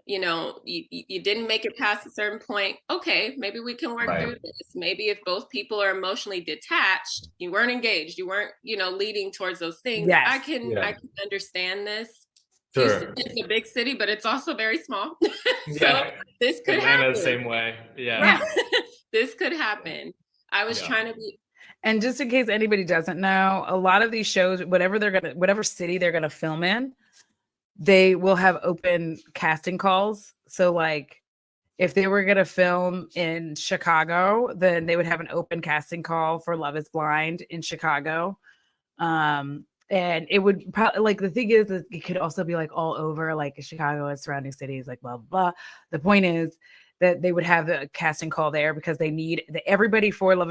you didn't make it past a certain point. Okay, maybe we can work through this. Maybe if both people are emotionally detached, you weren't engaged, you weren't, leading towards those things. Yes. I can understand this. Sure. Houston is a big city, but it's also very small. So this could Atlanta happen. The same way. Yeah. This could happen. I was trying to be. And just in case anybody doesn't know, a lot of these shows, whatever city they're gonna film in, they will have open casting calls. So like if they were going to film in Chicago, then they would have an open casting call for Love is Blind in Chicago. And it would probably, like, the thing is that it could also be like all over, like Chicago and surrounding cities, like blah, blah, blah. The point is that they would have a casting call there because they need everybody for Love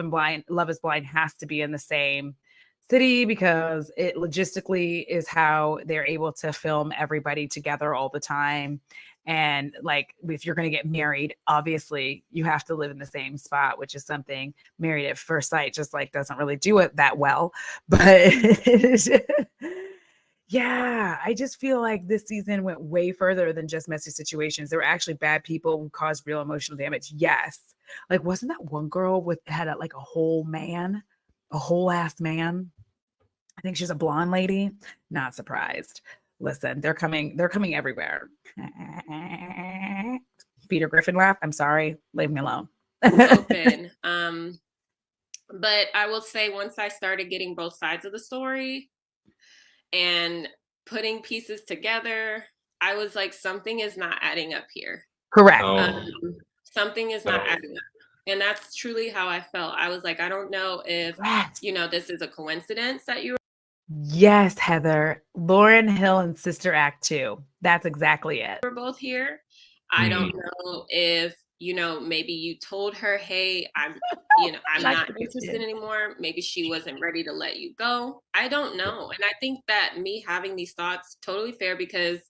is Blind has to be in the same city, because it logistically is how they're able to film everybody together all the time. And like, if you're going to get married, obviously you have to live in the same spot, which is something Married at First Sight just like doesn't really do it that well. But yeah, I just feel like this season went way further than just messy situations. There were actually bad people who caused real emotional damage. Yes. Like, wasn't that one girl had a whole ass man? I think she's a blonde lady. Not surprised. Listen, they're coming everywhere. Peter Griffin laugh. I'm sorry. Leave me alone. Open. But I will say, once I started getting both sides of the story and putting pieces together, I was like, something is not adding up here. Correct. Something is not adding up. And that's truly how I felt. I was like, I don't know if, this is a coincidence that you. Yes, Heather. Lauryn Hill and Sister Act 2. That's exactly it. We're both here. I don't know if, maybe you told her, hey, I'm not interested anymore. Maybe she wasn't ready to let you go. I don't know. And I think that me having these thoughts, totally fair, because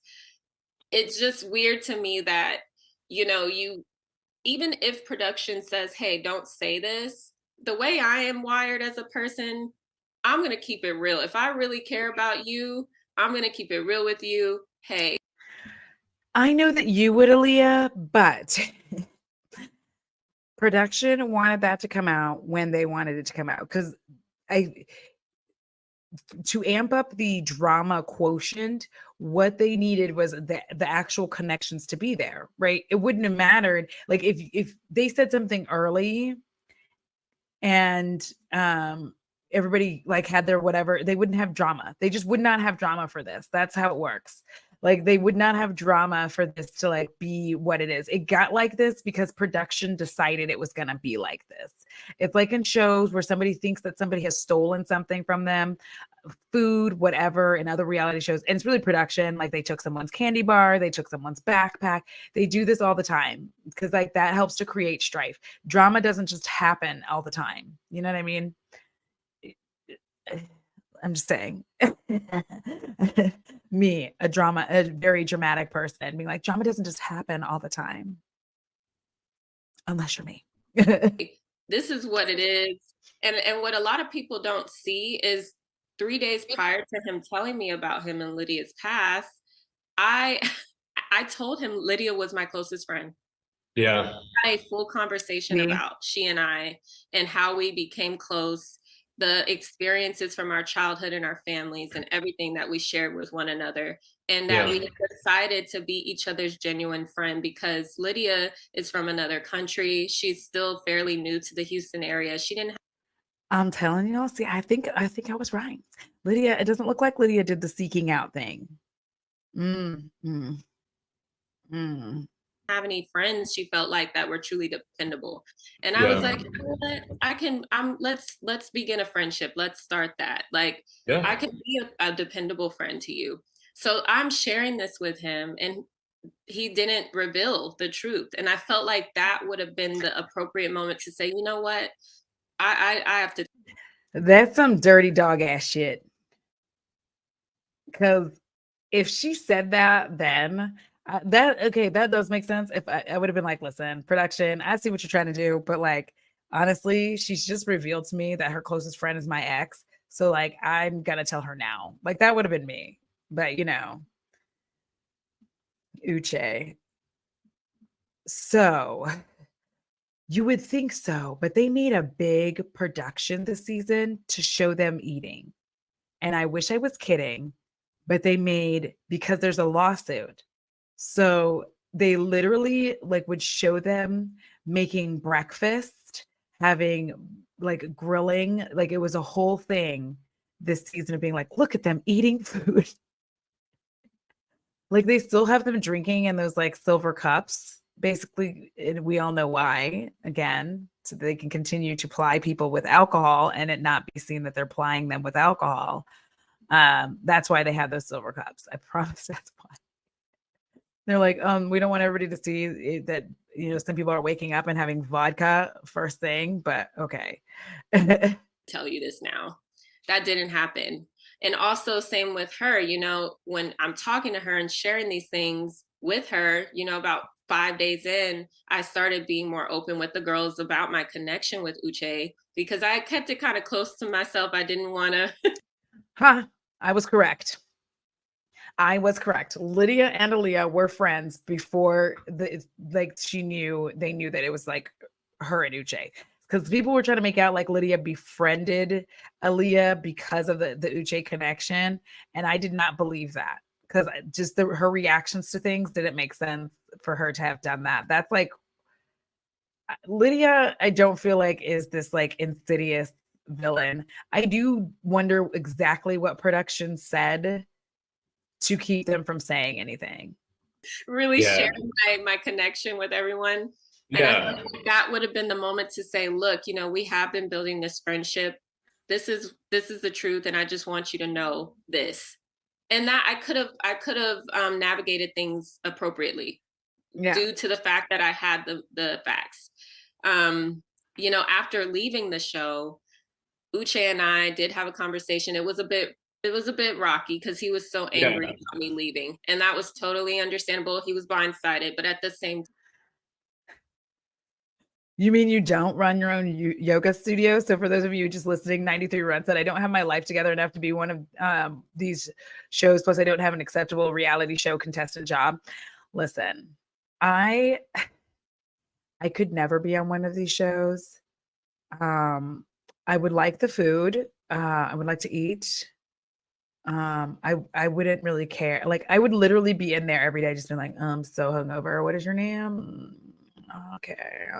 it's just weird to me that, you, even if production says, hey, don't say this, the way I am wired as a person, I'm going to keep it real. If I really care about you, I'm going to keep it real with you. Hey. I know that you would, Aaliyah, but production wanted that to come out when they wanted it to come out. Because to amp up the drama quotient, what they needed was the actual connections to be there, right? It wouldn't have mattered. Like if they said something early and everybody like had their whatever, they wouldn't have drama. They just would not have drama for this. That's how it works. Like they would not have drama for this to like be what it is. It got like this because production decided it was going to be like this. It's like in shows where somebody thinks that somebody has stolen something from them, food, whatever, in other reality shows. And it's really production. Like they took someone's candy bar, they took someone's backpack. They do this all the time because like that helps to create strife. Drama doesn't just happen all the time. You know what I mean? I'm just saying. Me, a very dramatic person, being like, drama doesn't just happen all the time. Unless you're me. This is what it is. And what a lot of people don't see is 3 days prior to him telling me about him and Lydia's past, I told him Lydia was my closest friend. Yeah. We had a full conversation about she and I and how we became close, the experiences from our childhood and our families and everything that we shared with one another, and that we decided to be each other's genuine friend because Lydia is from another country. She's still fairly new to the Houston area. She didn't I'm telling you, see, I think I was right. Lydia, it doesn't look like Lydia did the seeking out thing. Mm, mm, mm. Have any friends she felt like that were truly dependable. And I was Yeah. like, you know what? Let's begin a friendship. Let's start that. Like Yeah. I can be a dependable friend to you. So I'm sharing this with him and he didn't reveal the truth. And I felt like that would have been the appropriate moment to say, you know what? I have to. That's some dirty dog ass shit. Because if she said that, then that does make sense. If I would have been like, listen, production, I see what you're trying to do, but like, honestly, she's just revealed to me that her closest friend is my ex. So like, I'm gonna tell her now. Like that would have been me. But Uche. So you would think so, but they made a big production this season to show them eating. And I wish I was kidding, but they made, because there's a lawsuit. So they literally like would show them making breakfast, having like grilling, like it was a whole thing this season of being like, look at them eating food. Like they still have them drinking in those like silver cups, basically, and we all know why, again, so they can continue to ply people with alcohol and it not be seen that they're plying them with alcohol. That's why they have those silver cups. I promise that's why. They're like, we don't want everybody to see that, some people are waking up and having vodka first thing, but okay. Tell you this now. That didn't happen. And also, same with her, when I'm talking to her and sharing these things with her, about 5 days in, I started being more open with the girls about my connection with Uche because I kept it kind of close to myself. I didn't want to. I was correct. Lydia and Aaliyah were friends before they knew that it was like her and Uche. Because people were trying to make out like Lydia befriended Aaliyah because of the Uche connection. And I did not believe that because just her reactions to things didn't make sense for her to have done that. That's like Lydia, I don't feel like is this like insidious villain. I do wonder exactly what production said to keep them from saying anything. Really share my connection with everyone. And I feel like that would have been the moment to say, look, we have been building this friendship. This is the truth. And I just want you to know this. And that I could have navigated things appropriately due to the fact that I had the facts. After leaving the show, Uche and I did have a conversation. It was a bit rocky because he was so angry about me leaving. And that was totally understandable. He was blindsided, but at the same time. You mean you don't run your own yoga studio? So for those of you just listening, 93 Run said, I don't have my life together enough to be one of these shows. Plus I don't have an acceptable reality show contestant job. Listen, I could never be on one of these shows. I would like the food. I would like to eat. I wouldn't really care. Like I would literally be in there every day, just being like, so hungover. What is your name? Okay.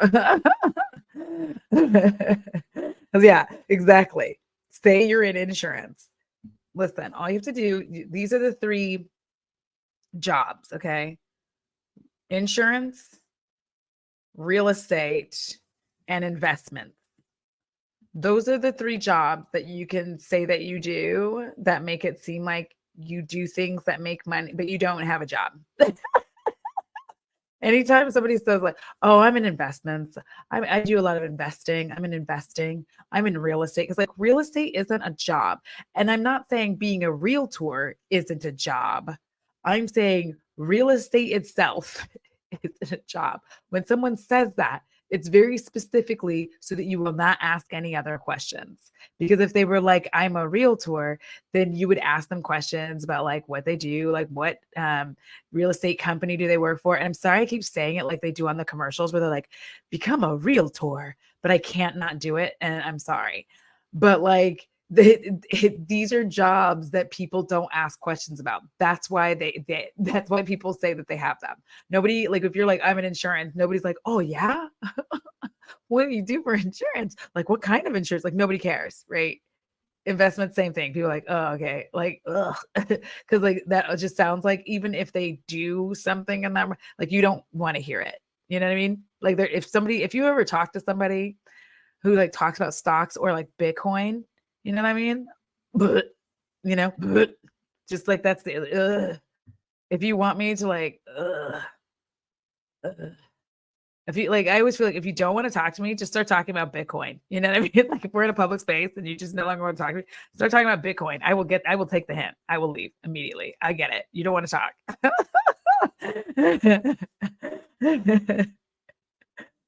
Yeah, exactly. Say you're in insurance. Listen, all you have to do, these are the 3 jobs, okay? Insurance, real estate, and investments. Those are the 3 jobs that you can say that you do that make it seem like you do things that make money, but you don't have a job. Anytime somebody says like, oh, I'm in investments, I do a lot of investing. I'm in real estate. Because like real estate isn't a job. And I'm not saying being a realtor isn't a job. I'm saying real estate itself isn't a job. When someone says that, it's very specifically so that you will not ask any other questions. Because if they were like, I'm a realtor, then you would ask them questions about like what they do, like what real estate company do they work for. And I'm sorry, I keep saying it like they do on the commercials where they're like, become a realtor, but I can't not do it. And I'm sorry. But like, these are jobs that people don't ask questions about. That's why that's why people say that they have them. Nobody, like if you're like, I'm an insurance, nobody's like, oh yeah. what do you do for insurance? Like, what kind of insurance? Like, nobody cares, right? Investment, same thing. People are like, oh, okay. Like, ugh. Because like that just sounds like even if they do something in that, like you don't want to hear it. You know what I mean? Like there, if you ever talk to somebody who like talks about stocks or like Bitcoin, you know what I mean? But you know, but just like that's the if you want me to like if you like, I always feel like if you don't want to talk to me, just start talking about Bitcoin. You know what I mean? Like if we're in a public space and you just no longer want to talk to me, start talking about Bitcoin. I will take the hint. I will leave immediately. I get it. You don't want to talk.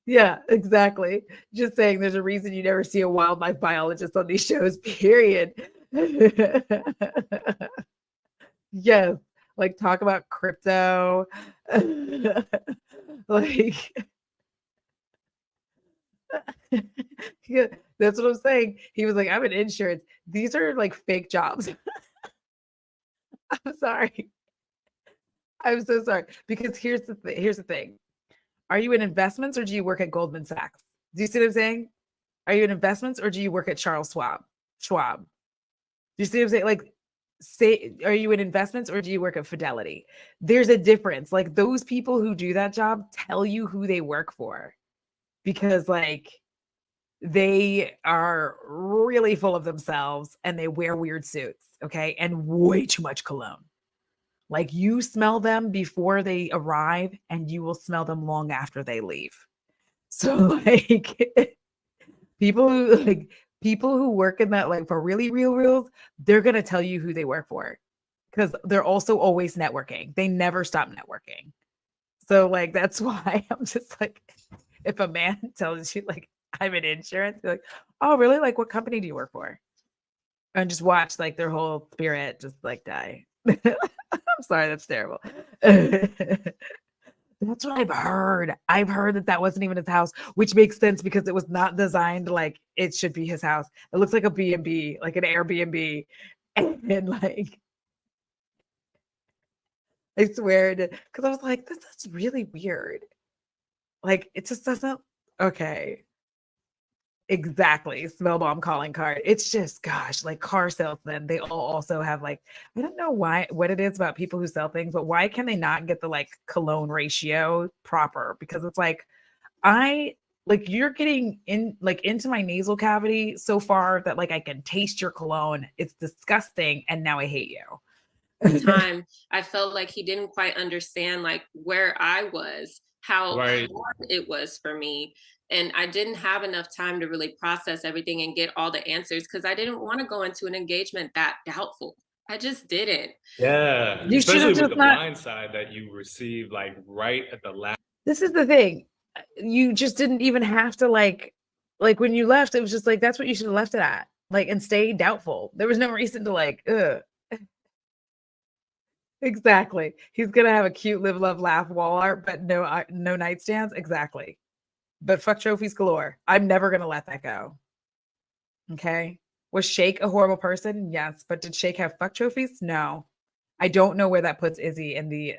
Yeah, exactly. Just saying there's a reason you never see a wildlife biologist on these shows, period. Yes. Like talk about crypto. Like yeah, that's what I'm saying. He was like, I'm in insurance. These are like fake jobs. I'm sorry. I'm so sorry. Because here's the thing. Are you in investments or do you work at Goldman Sachs? Do you see what I'm saying? Are you in investments or do you work at Charles Schwab? Schwab. Do you see what I'm saying? Like, say, are you in investments or do you work at Fidelity? There's a difference. Like those people who do that job tell you who they work for because like they are really full of themselves and they wear weird suits, okay? And way too much cologne. Like you smell them before they arrive and you will smell them long after they leave. So like people who work in that like for really real, they're going to tell you who they work for because they're also always networking. They never stop networking. So like that's why I'm just like if a man tells you like I'm in insurance, you're like, oh really? Like what company do you work for? And just watch like their whole spirit just like die. I'm sorry, that's terrible. That's what I've heard. I've heard that that wasn't even his house, which makes sense because it was not designed like it should be his house. It looks like a B&B, like an Airbnb. And like, I swear, because I was like, this is really weird. Like, it just doesn't, okay. Exactly. Smell bomb calling card. It's just, gosh, like car salesmen, they all also have like, I don't know what it is about people who sell things, but why can they not get the like cologne ratio proper? Because it's like, like you're getting in like into my nasal cavity so far that like I can taste your cologne. It's disgusting. And now I hate you. Time I felt like he didn't quite understand like where I was, how Right. hard it was for me. And I didn't have enough time to really process everything and get all the answers because I didn't want to go into an engagement that doubtful. I just didn't. Yeah. You should Especially have with just the not. blind side that you received like right at the last. This is the thing. You just didn't even have to like when you left, it was just like that's what you should have left it at. Like and stay doubtful. There was no reason to like, ugh. Exactly. He's gonna have a cute live, love, laugh wall art, but no nightstands. Exactly. But fuck trophies galore. I'm never gonna let that go. Okay. Was Shake a horrible person? Yes. But did Shake have fuck trophies? No. I don't know where that puts Izzy in the,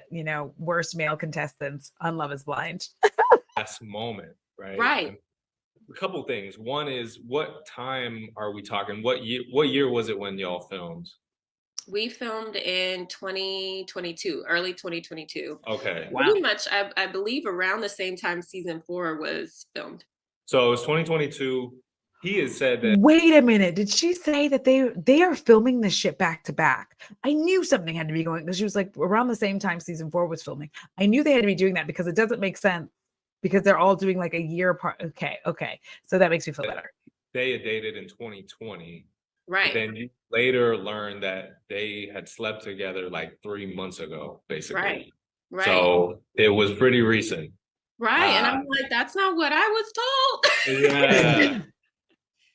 worst male contestants on Love is Blind. Last moment, right? Right. And a couple things. One is what time are we talking? What year was it when y'all filmed? We filmed in 2022, early 2022. Okay. Wow. Pretty much, I believe around the same time season 4 was filmed. So it was 2022. He has said that. Wait a minute. Did she say that they are filming this shit back to back? I knew something had to be going because she was like around the same time season 4 was filming. I knew they had to be doing that because it doesn't make sense because they're all doing like a year apart. Okay. So that makes me feel better. They had dated in 2020. Right. But then you later learned that they had slept together like 3 months ago, basically. Right. So it was pretty recent. Right. And I'm like, that's not what I was told. Yeah.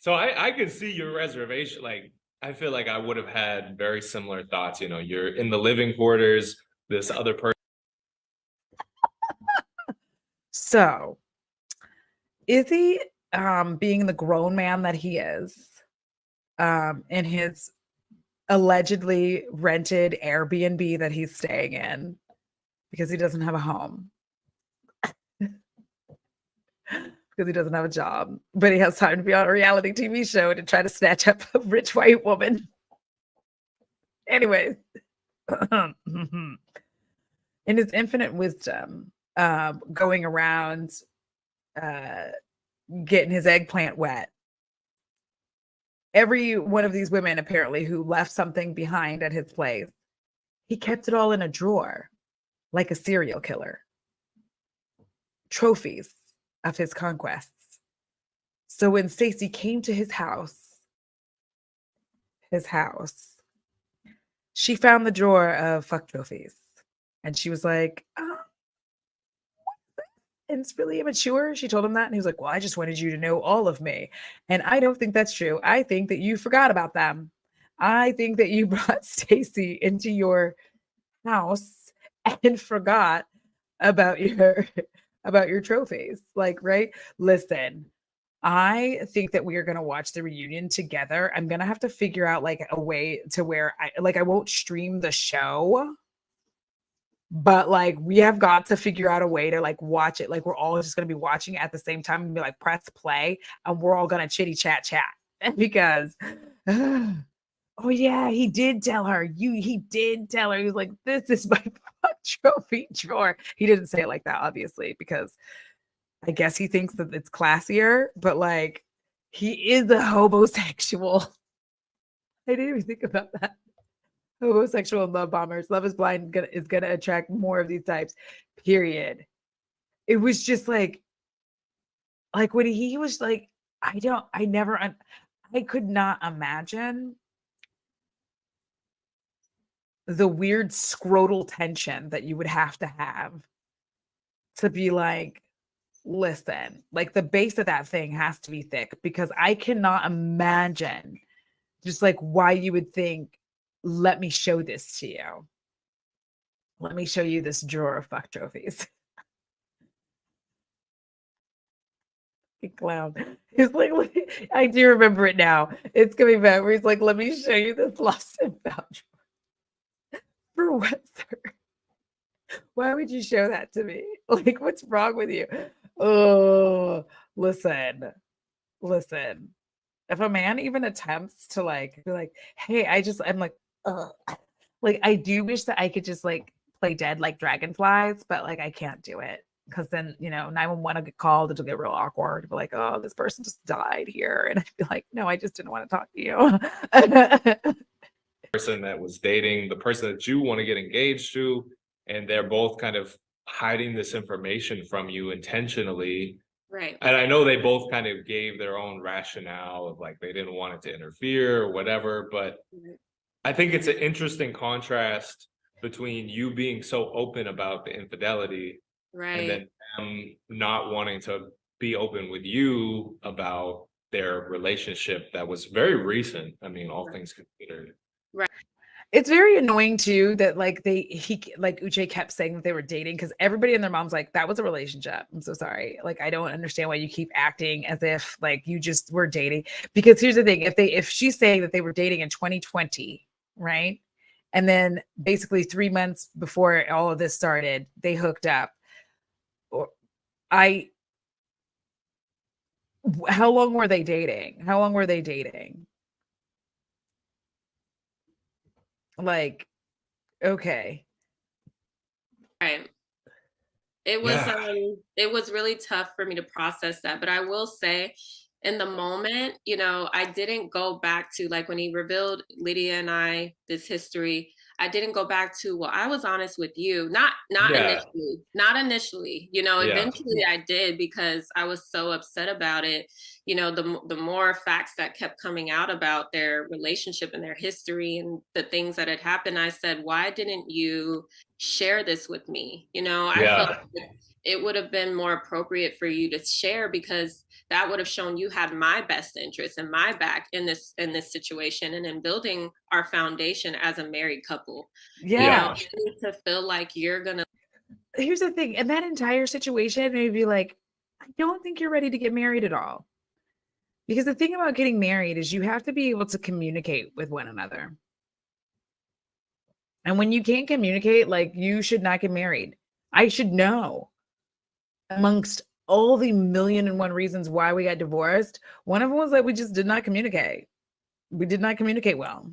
So I could see your reservation. Like, I feel like I would have had very similar thoughts. You're in the living quarters, this other person. So Izzy, being the grown man that he is, in his allegedly rented Airbnb that he's staying in because he doesn't have a home. because he doesn't have a job, but he has time to be on a reality TV show to try to snatch up a rich white woman. Anyways, in his infinite wisdom, going around getting his eggplant wet, every one of these women apparently who left something behind at his place, he kept it all in a drawer like a serial killer. Trophies of his conquests. So when Stacy came to his house, she found the drawer of fuck trophies. And she was like, oh, and it's really immature. She told him that. And he was like, well, I just wanted you to know all of me. And I don't think that's true. I think that you forgot about them. I think that you brought Stacy into your house and forgot about your trophies. Like, right? Listen, I think that we are going to watch the reunion together. I'm going to have to figure out like a way to where I won't stream the show, but like we have got to figure out a way to like watch it. Like we're all just going to be watching it at the same time and be like, press play and we're all going to chitty chat because oh yeah, he did tell her. He did tell her. He was like, this is my trophy drawer. He didn't say it like that, obviously, because I guess he thinks that it's classier, but like he is a homosexual. I didn't even think about that. Homosexual love bombers. Love is Blind is gonna attract more of these types. Period. It was just like when he was like, I could not imagine the weird scrotal tension that you would have to be like, listen, like the base of that thing has to be thick because I cannot imagine just like why you would think, let me show this to you. Let me show you this drawer of fuck trophies. Clown. He's like, I do remember it now. It's coming back where he's like, let me show you this lost and found drawer. For what, sir? Why would you show that to me? Like, what's wrong with you? Oh, listen. If a man even attempts to like be like, hey, I'm like, like I do wish that I could just like play dead like dragonflies, but like I can't do it because then 911 will get called. It'll get real awkward. But like, oh, this person just died here, and I'd be like, no, I just didn't want to talk to you. Person that was dating the person that you want to get engaged to, and they're both kind of hiding this information from you intentionally. Right. And I know they both kind of gave their own rationale of like they didn't want it to interfere or whatever, but I think it's an interesting contrast between you being so open about the infidelity and then them not wanting to be open with you about their relationship that was very recent. I mean, all things considered. Right. It's very annoying too that like Uche kept saying that they were dating because everybody and their mom's like, that was a relationship. I'm so sorry. Like, I don't understand why you keep acting as if like you just were dating. Because here's the thing, if she's saying that they were dating in 2020, right? And then basically 3 months before all of this started, they hooked up. How long were they dating? Like, okay. Right. It was really tough for me to process that, but I will say in the moment, I didn't go back to like when he revealed Lydia and I this history. I didn't go back to, well, I was honest with you. Not initially, eventually I did because I was so upset about it. The more facts that kept coming out about their relationship and their history and the things that had happened, I said, why didn't you share this with me? I felt like it would have been more appropriate for you to share because that would have shown you had my best interest and my back in this situation and in building our foundation as a married couple. Yeah. You need to feel like you're gonna. Here's the thing, in that entire situation, maybe like, I don't think you're ready to get married at all. Because the thing about getting married is you have to be able to communicate with one another. And when you can't communicate, like you should not get married. I should know amongst all the million and one reasons why we got divorced, one of them was that we just did not communicate. We did not communicate well.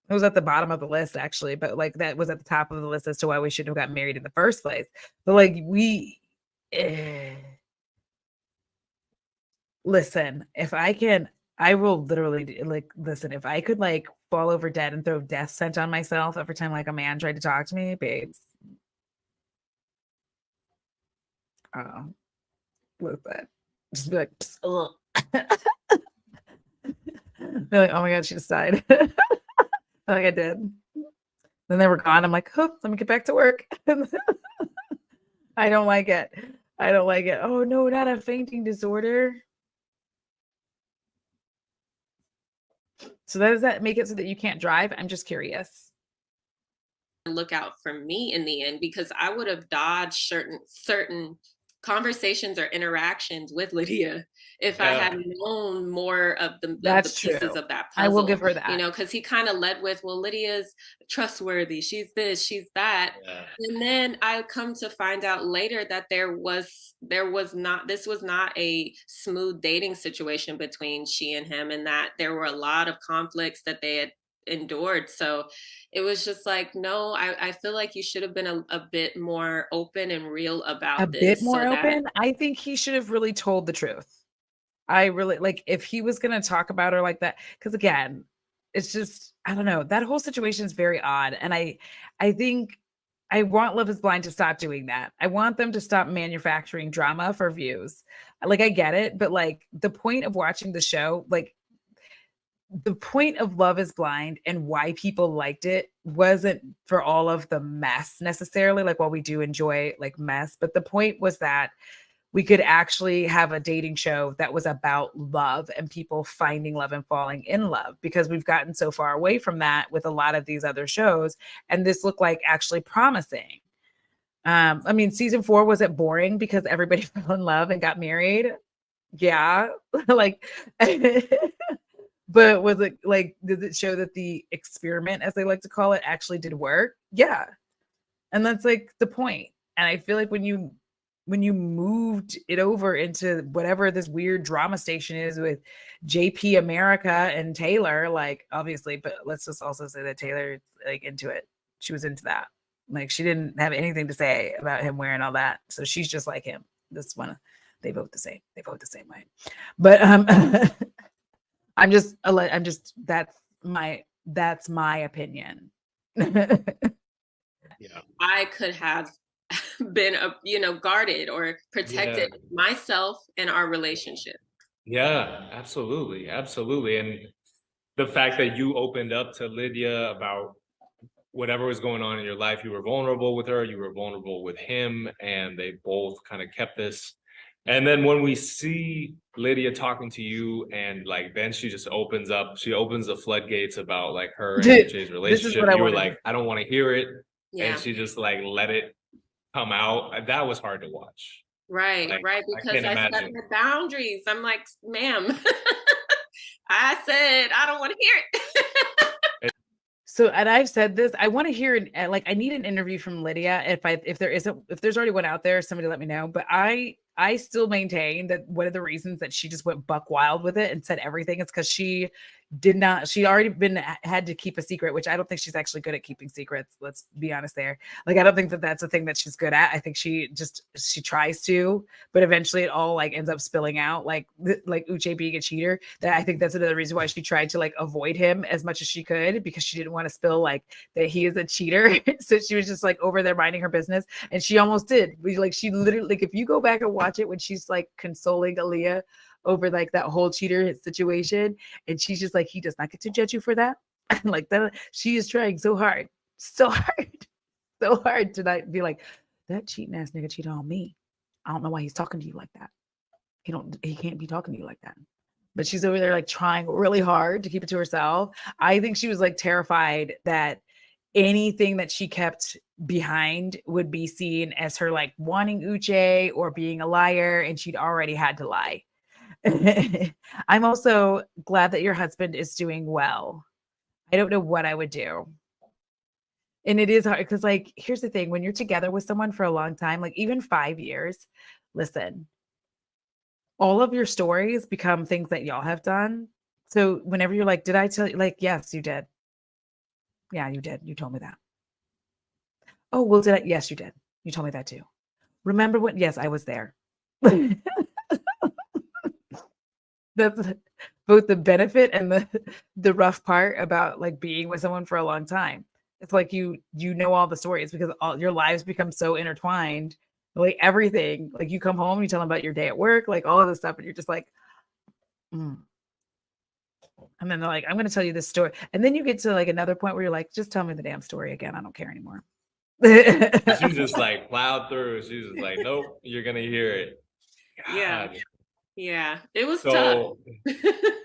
It was at the bottom of the list, actually, but like that was at the top of the list as to why we shouldn't have got married in the first place. But like listen, if I can, I will literally like listen. If I could like fall over dead and throw death scent on myself every time like a man tried to talk to me, babes. Oh, listen, just be like, ugh. Be like, oh my god, she just died. Like I did. Then they were gone. I'm like, oh, let me get back to work. I don't like it. I don't like it. Oh no, not a fainting disorder. So does that make it so that you can't drive? I'm just curious. Look out for me in the end, because I would have dodged certain conversations or interactions with Lydia if I had known more of the That's pieces true. of that I will puzzle. give her that. You know, because he kind of led with, well, Lydia's trustworthy, she's this, she's that. And then I come to find out later that this was not a smooth dating situation between she and him, and that there were a lot of conflicts that they had endured. So it was just like, no, I feel like you should have been a bit more open and real about A this. bit more so that open. I think he should have really told the truth. I really like if he was going to talk about her like that, because again, it's just I don't know. That whole situation is very odd, and I think I want Love Is Blind to stop doing that. I want them to stop manufacturing drama for views. Like I get it, but like the point of watching the show, like the point of Love Is Blind and why people liked it wasn't for all of the mess necessarily. Like while we do enjoy like mess, but the point was that we could actually have a dating show that was about love and people finding love and falling in love, because we've gotten so far away from that with a lot of these other shows. And this looked like actually promising. I mean, season 4, was it boring because everybody fell in love and got married? Yeah. Like, but was it like, did it show that the experiment, as they like to call it, actually did work? Yeah. And that's like the point. And I feel like when you moved it over into whatever this weird drama station is with JP America and Taylor, like obviously, but let's just also say that Taylor like into it. She was into that. Like she didn't have anything to say about him wearing all that. So she's just like him. This one, they vote the same. They vote the same way. But I'm just that's my opinion. Yeah. I could have been guarded or protected myself and our relationship. Yeah, absolutely. Absolutely. And the fact that you opened up to Lydia about whatever was going on in your life, you were vulnerable with her, you were vulnerable with him, and they both kind of kept this. And then when we see Lydia talking to you, and like then she just opens the floodgates about like her and Uche's relationship. You were like, I don't want to hear it. Yeah. And she just like let it come out. That was hard to watch. Right, like, right. Because I set the boundaries. I'm like, ma'am, I said I don't want to hear it. So, and I've said this, I want to hear like I need an interview from Lydia. If there's already one out there, somebody let me know. But I still maintain that one of the reasons that she just went buck wild with it and said everything is because she already had to keep a secret, which I don't think she's actually good at keeping secrets. Let's be honest there. Like, I don't think that that's a thing that she's good at. I think she tries to, but eventually it all like ends up spilling out like Uche being a cheater. That I think that's another reason why she tried to like avoid him as much as she could, because she didn't want to spill like that he is a cheater. So she was just like over there minding her business, and she almost did. She literally, like, if you go back and watch it when she's like consoling Aaliyah over like that whole cheater situation, and she's just like, he does not get to judge you for that. Like that, she is trying so hard to not be like, that cheating ass nigga cheated on me. I don't know why he's talking to you like that. He can't be talking to you like that. But she's over there like trying really hard to keep it to herself. I think she was like terrified that anything that she kept behind would be seen as her like wanting Uche or being a liar, and she'd already had to lie. I'm also glad that your husband is doing well. I don't know what I would do. And it is hard because, like, here's the thing: when you're together with someone for a long time, like even 5 years, listen, all of your stories become things that y'all have done. So whenever you're like, did I tell you? Like, yes, you did. Yeah, you did. You told me that. Oh, well, did I? Yes, you did. You told me that too. Remember what? Yes, I was there. That's both the benefit and the rough part about like being with someone for a long time. It's like you know all the stories because all your lives become so intertwined. Like everything, like you come home, you tell them about your day at work, like all of this stuff, and you're just like, mm. And then they're like, I'm going to tell you this story, and then you get to like another point where you're like, just tell me the damn story again. I don't care anymore. She's just like plowed through. She's just like, nope, you're gonna hear it. Yeah. God. Yeah, it was So tough.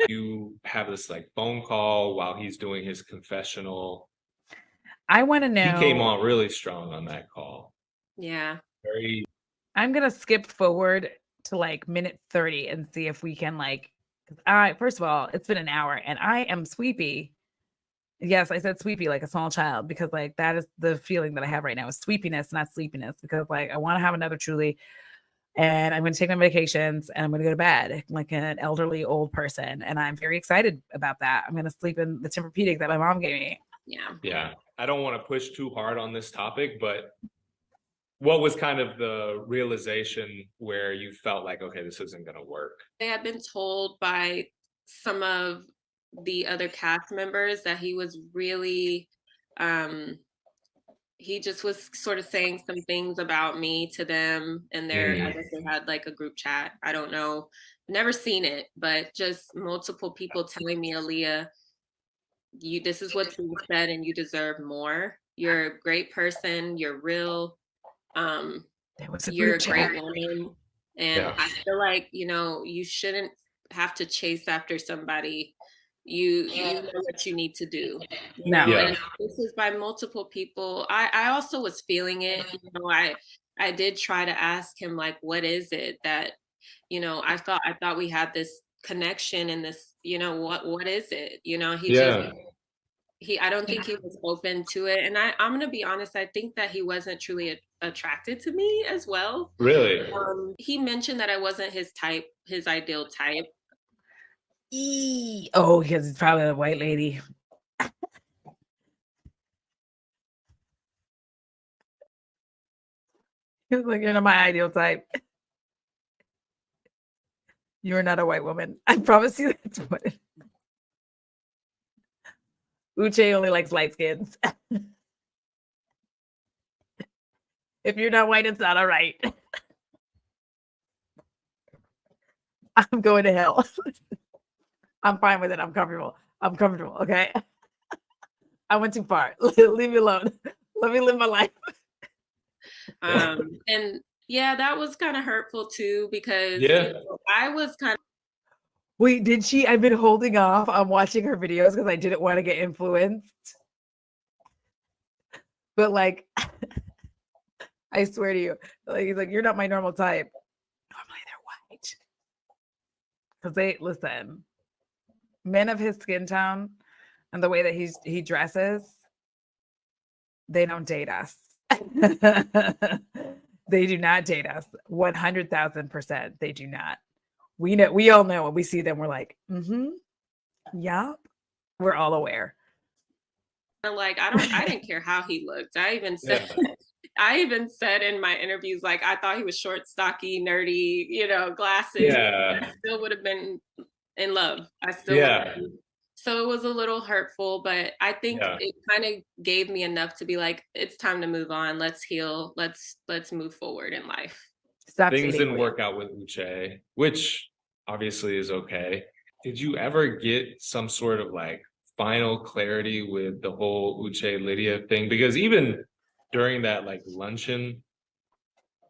you have this like phone call while he's doing his confessional. I want to He came know. on really strong on that call. Yeah. Very. I'm gonna skip forward to like minute 30 and see if we can like. First of all, it's been an hour and I am sweepy. Yes, I said sweepy like a small child because like that is the feeling that I have right now is sweepiness, not sleepiness. Because like I want to have another Truly, and I'm going to take my medications and I'm going to go to bed like an elderly old person, and I'm very excited about that. I'm going to sleep in the Tempur-Pedic that my mom gave me. Yeah. I don't want to push too hard on this topic, but what was kind of the realization where you felt like, okay, this isn't going to work? They had been told by some of the other cast members that he was really, he just was sort of saying some things about me to them. And I guess they had like a group chat. I don't know. Never seen it, but just multiple people telling me, Aaliyah, this is what's being said and you deserve more. You're a great person. You're real. You're a great woman. And I feel like, you shouldn't have to chase after somebody. You know what you need to do. And this is by multiple people. I also was feeling it. I did try to ask him, like, what is it that, I thought we had this connection and this, what is it? I don't think he was open to it. And I'm going to be honest, I think that he wasn't truly attracted to me as well. Really? He mentioned that I wasn't his type, his ideal type. Oh, because it's probably a white lady. He was like, you're not my ideal type. You're not a white woman. I promise you that's what it is. Uche only likes light skins. If you're not white, it's not all right. I'm going to hell. I'm fine with it. I'm comfortable. Okay. I went too far. Leave me alone. Let me live my life. And yeah, that was kind of hurtful too, because I was kind of. Wait, did she? I've been holding off on watching her videos because I didn't want to get influenced. But like, I swear to you, like he's like, you're not my normal type. Normally they're white. Because listen, men of his skin tone and the way that he dresses, they don't date us. They do not date us. 100,000%. They do not. We all know when we see them, we're like, yup. We're all aware. Like, I didn't care how he looked. I even said in my interviews, like, I thought he was short, stocky, nerdy, glasses. Yeah. I still would have been in love. I still would have been. So it was a little hurtful, but I think it kind of gave me enough to be like, it's time to move on. Let's heal. Let's move forward in life. Things didn't work out with Uche, which obviously is okay. Did you ever get some sort of like final clarity with the whole Uche Lydia thing? Because even during that like luncheon,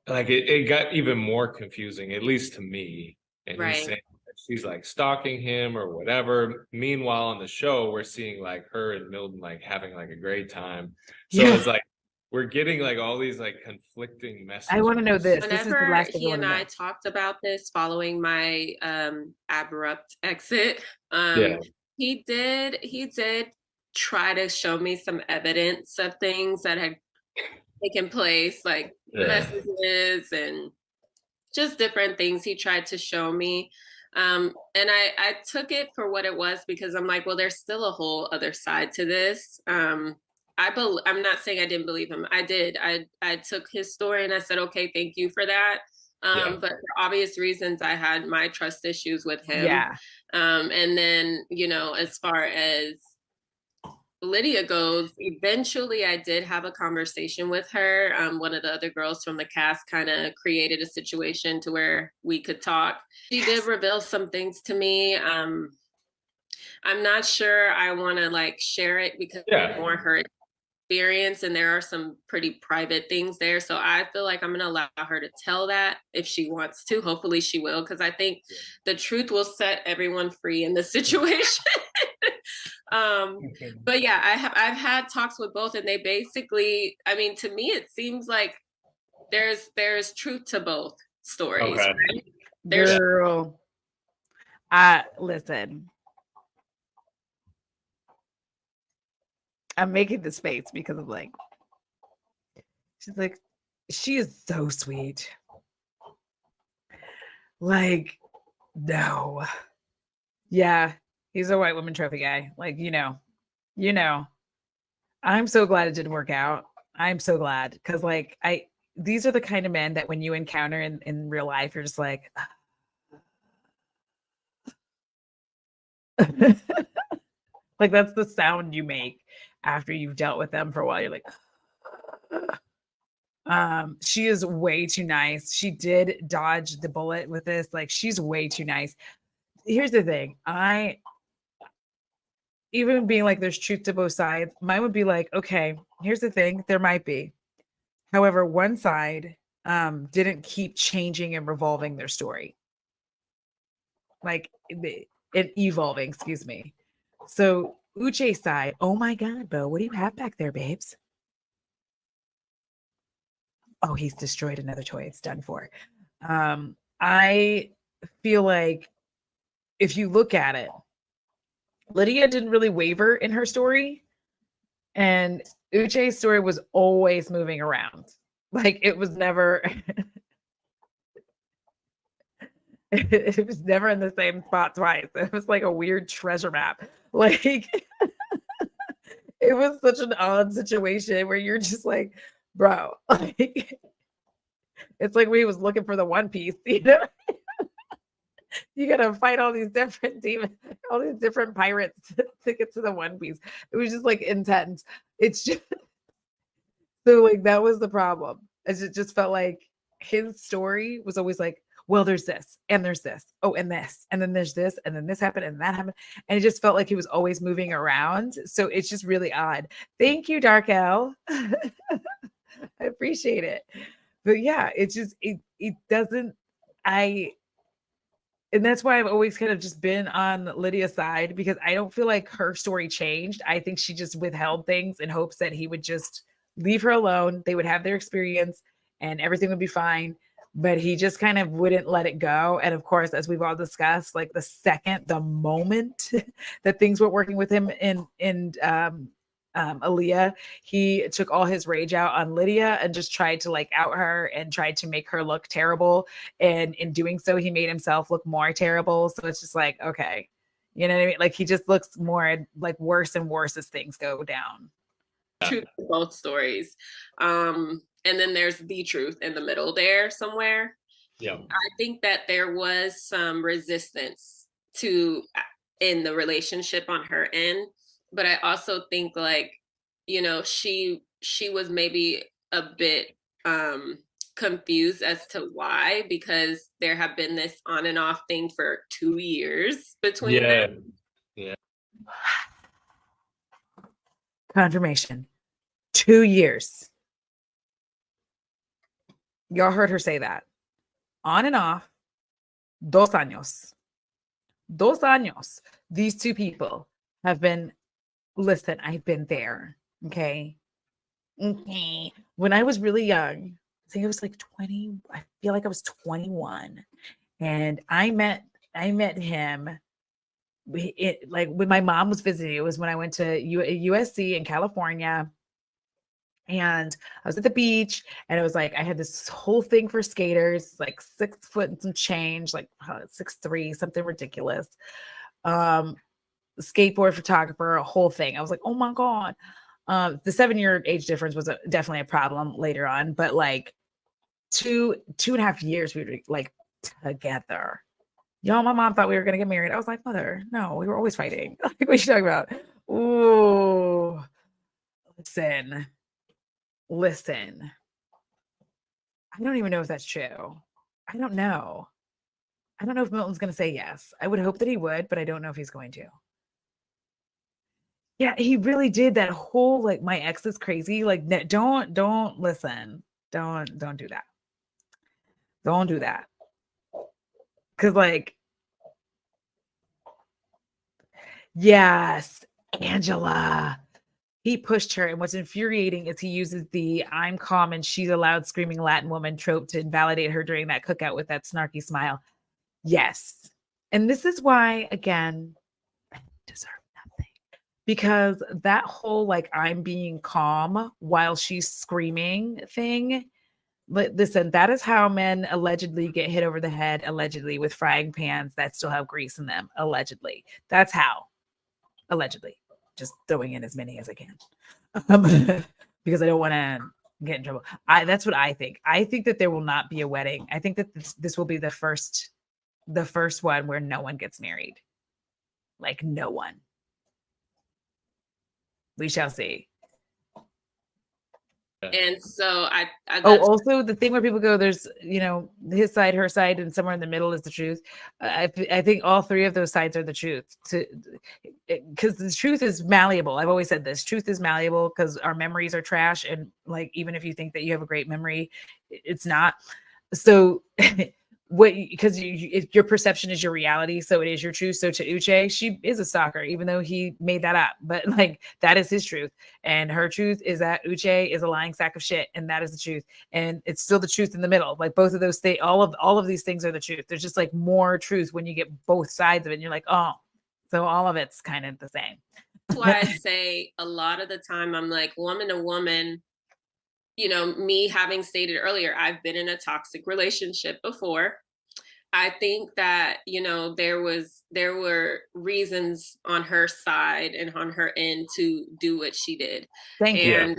like it got even more confusing, at least to me. And he's saying that she's like stalking him or whatever. Meanwhile, on the show, we're seeing like her and Milton like having like a great time. So it's like we're getting like all these like conflicting messages. I want to know this. Whenever this is the last he and I talked about this following my abrupt exit, he did try to show me some evidence of things that had taken place, like messages and just different things he tried to show me. And I took it for what it was, because I'm like, well, there's still a whole other side to this. I'm not saying I didn't believe him. I did. I took his story and I said, okay, thank you for that. But for obvious reasons, I had my trust issues with him. Yeah. And then, as far as Lydia goes, eventually I did have a conversation with her. One of the other girls from the cast kind of created a situation to where we could talk. She did reveal some things to me. I'm not sure I want to share it, because it's more her experience, and there are some pretty private things there. So I feel like I'm going to allow her to tell that if she wants to. Hopefully she will, because I think the truth will set everyone free in this situation. But yeah, I've had talks with both, and they basically, to me, it seems like there's truth to both stories. Okay. Right? Girl, listen. I'm making this face because I'm like, she's like, she is so sweet. Like, no. Yeah, he's a white woman trophy guy. Like, I'm so glad it didn't work out. I'm so glad, because these are the kind of men that when you encounter in real life, you're just like, like that's the sound you make after you've dealt with them for a while. You're like, she is way too nice. She did dodge the bullet with this. Like, she's way too nice. Here's the thing. Even being like, there's truth to both sides, mine would be like, okay, here's the thing. There might be. However, one side didn't keep changing and revolving their story. Like, it evolving, excuse me. So Uche's side, oh my God, Bo, what do you have back there, babes? Oh, he's destroyed another toy. It's done for. I feel like if you look at it, Lydia didn't really waver in her story, and Uche's story was always moving around. Like, it was never it was never in the same spot twice. It was like a weird treasure map. Like, it was such an odd situation where you're just like, bro, like, it's like we was looking for the One Piece, You gotta fight all these different demons, all these different pirates to get to the One Piece. It was just like intense. It's just so like that was the problem. As it just felt like his story was always like, well, there's this, and there's this, oh, and this, and then there's this, and then this happened, and that happened. And it just felt like he was always moving around. So it's just really odd. Thank you, Dark L. I appreciate it. But yeah, it just it doesn't and that's why I've always kind of just been on Lydia's side, because I don't feel like her story changed. I think she just withheld things in hopes that he would just leave her alone. They would have their experience and everything would be fine. But he just kind of wouldn't let it go. And of course, as we've all discussed, like the moment that things weren't working with him in Aaliyah, he took all his rage out on Lydia and just tried to out her and tried to make her look terrible. And in doing so, he made himself look more terrible. So it's just like, okay, you know what I mean? Like, he just looks more like worse and worse as things go down. Truth to both stories. And then there's the truth in the middle there somewhere. Yeah. I think that there was some resistance in the relationship on her end. But I also think she was maybe a bit confused as to why, because there have been this on and off thing for 2 years between them. Yeah. Confirmation. 2 years. Y'all heard her say that. On and off. 2 años. 2 años. These two people have been. Listen, I've been there. Okay. When I was really young, I think I was like 20. I feel like I was 21. And I met him. When my mom was visiting. It was when I went to USC in California. And I was at the beach, and it was like I had this whole thing for skaters, like 6 foot and some change, like 6'3", something ridiculous. Skateboard photographer, a whole thing. I was like, oh my God. The 7-year age difference was definitely a problem later on, but like 2.5 years we were like together. Y'all, my mom thought we were gonna get married. I was like, mother, no, we were always fighting. Like, what are you talking about? Ooh, listen. I don't even know if that's true. I don't know. I don't know if Milton's gonna say yes. I would hope that he would, but I don't know if he's going to. Yeah, he really did that whole like my ex is crazy. Like, don't listen. Don't do that. Don't do that. Cause like, yes, Angela. He pushed her, and what's infuriating is he uses the "I'm calm and she's a loud screaming Latin woman" trope to invalidate her during that cookout with that snarky smile. Yes. And this is why, again, I deserve nothing. Because that whole like I'm being calm while she's screaming thing, listen, that is how men allegedly get hit over the head, allegedly, with frying pans that still have grease in them, allegedly. That's how, allegedly. Just throwing in as many as I can. Because I don't want to get in trouble. That's what I think. I think that there will not be a wedding. I think that this will be the first one where no one gets married. Like, no one. We shall see. And so I also the thing where people go, there's, his side, her side, and somewhere in the middle is the truth. I think all three of those sides are the truth, because the truth is malleable. I've always said this: truth is malleable, because our memories are trash, and like even if you think that you have a great memory, it's not. So because your perception is your reality, so it is your truth. So to Uche, she is a stalker, even though he made that up, but like that is his truth, and her truth is that Uche is a lying sack of shit, and that is the truth, and it's still the truth in the middle. Like both of those things, all of these things are the truth. There's just like more truth when you get both sides of it, and you're like, oh, so all of it's kind of the same. That's why I say a lot of the time I'm like, woman to woman. Me having stated earlier, I've been in a toxic relationship before. I think that, there were reasons on her side and on her end to do what she did. Thank you. And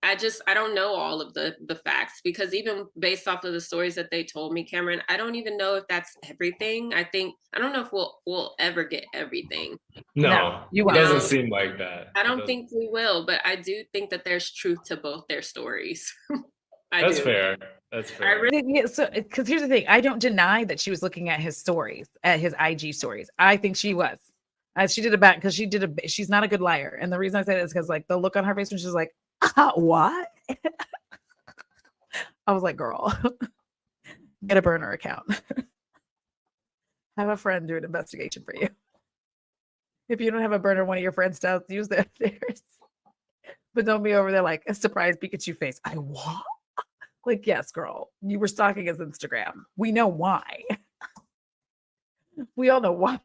I don't know all of the facts, because even based off of the stories that they told me, Cameron, I don't even know if that's everything. I don't know if we'll ever get everything. No, it doesn't seem like that. I don't think we will, but I do think that there's truth to both their stories. That's fair. That's fair. So, because here's the thing, I don't deny that she was looking at his stories, at his IG stories. I think she was. She did a bad, because she's not a good liar. And the reason I say that is because like the look on her face when she's like, what? I was like, girl, get a burner account. Have a friend do an investigation for you. If you don't have a burner, one of your friends does, use theirs. But don't be over there like a surprised Pikachu face. I what? Like, yes, girl, you were stalking his Instagram. We know why. We all know why.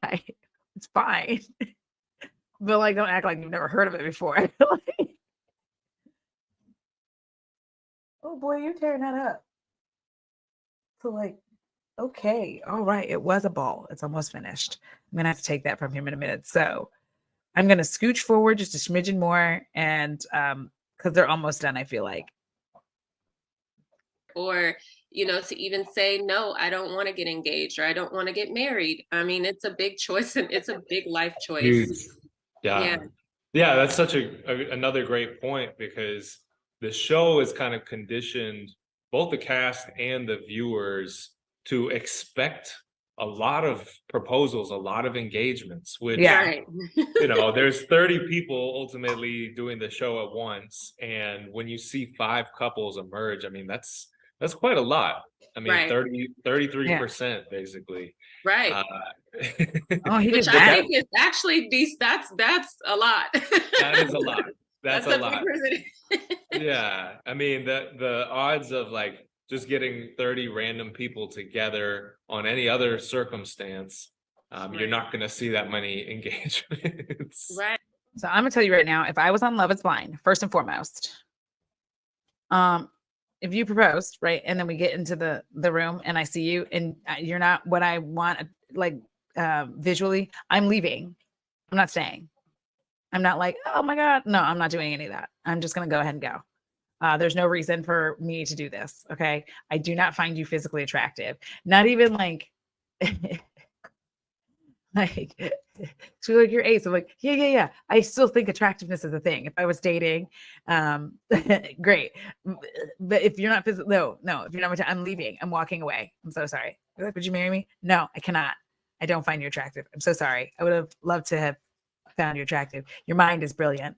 It's fine. But like, don't act like you've never heard of it before. Like, oh boy, you're tearing that up. So like, okay, all right, it was a ball. It's almost finished. I'm gonna have to take that from him in a minute. So I'm gonna scooch forward just a smidgen more, and because they're almost done, I feel like. Or, to even say, no, I don't want to get engaged, or I don't want to get married. I mean, it's a big choice, and it's a big life choice. Huge. Yeah, that's such another great point, because the show is kind of conditioned both the cast and the viewers to expect a lot of proposals, a lot of engagements, which, there's 30 people ultimately doing the show at once. And when you see 5 couples emerge, I mean, that's quite a lot. I mean, 33% basically. Right. Which I think is actually that's a lot. That is a lot. That's a lot. Yeah. I mean, the odds of like just getting 30 random people together on any other circumstance, you're not going to see that many engagements. Right. So I'm gonna tell you right now, if I was on Love Is Blind, first and foremost, If you proposed, right, and then we get into the room and I see you and you're not what I want, like visually, I'm leaving. I'm not staying. I'm not like, oh my God. No, I'm not doing any of that. I'm just going to go ahead and go. There's no reason for me to do this. Okay. I do not find you physically attractive. Not even like, like, so like you're ace. I'm like, yeah. I still think attractiveness is a thing. If I was dating, great. But if you're not physically, no, if you're not, I'm leaving. I'm walking away. I'm so sorry. You're like, would you marry me? No, I cannot. I don't find you attractive. I'm so sorry. I would have loved to have found you attractive. Your mind is brilliant,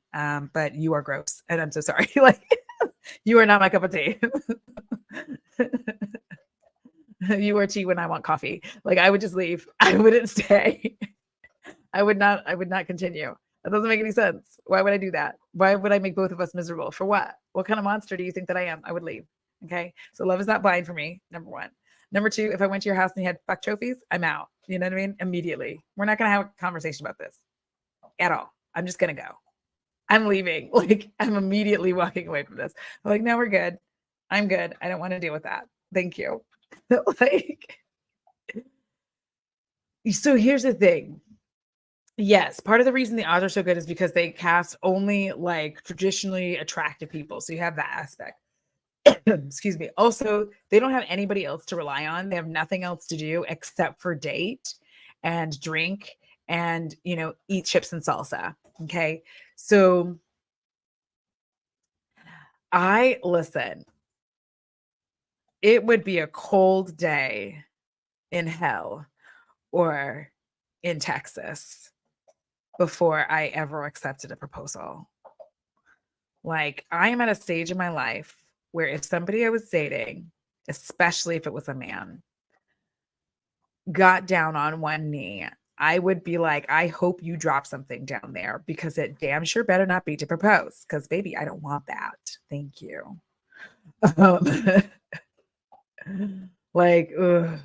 but you are gross, and I'm so sorry. Like, you are not my cup of tea. You are tea when I want coffee. Like, I would just leave. I wouldn't stay. I would not continue. That doesn't make any sense. Why would I do that? Why would I make both of us miserable? For what? What kind of monster do you think that I am? I would leave. Okay. So love is not blind for me. Number one. Number two, if I went to your house and you had fuck trophies, I'm out. You know what I mean? Immediately. We're not going to have a conversation about this at all. I'm just going to go. I'm leaving. Like, I'm immediately walking away from this. I'm like, no, we're good. I'm good. I don't want to deal with that. Thank you. Like, so here's the thing. Yes, part of the reason the odds are so good is because they cast only like traditionally attractive people. So you have that aspect. Excuse me. Also, they don't have anybody else to rely on. They have nothing else to do except for date and drink and, you know, eat chips and salsa. Okay. So listen, it would be a cold day in hell or in Texas before I ever accepted a proposal. Like, I am at a stage in my life where if somebody I was dating, especially if it was a man, got down on one knee, I would be like, I hope you drop something down there because it damn sure better not be to propose. Because, baby, I don't want that. Thank you. Like, ugh.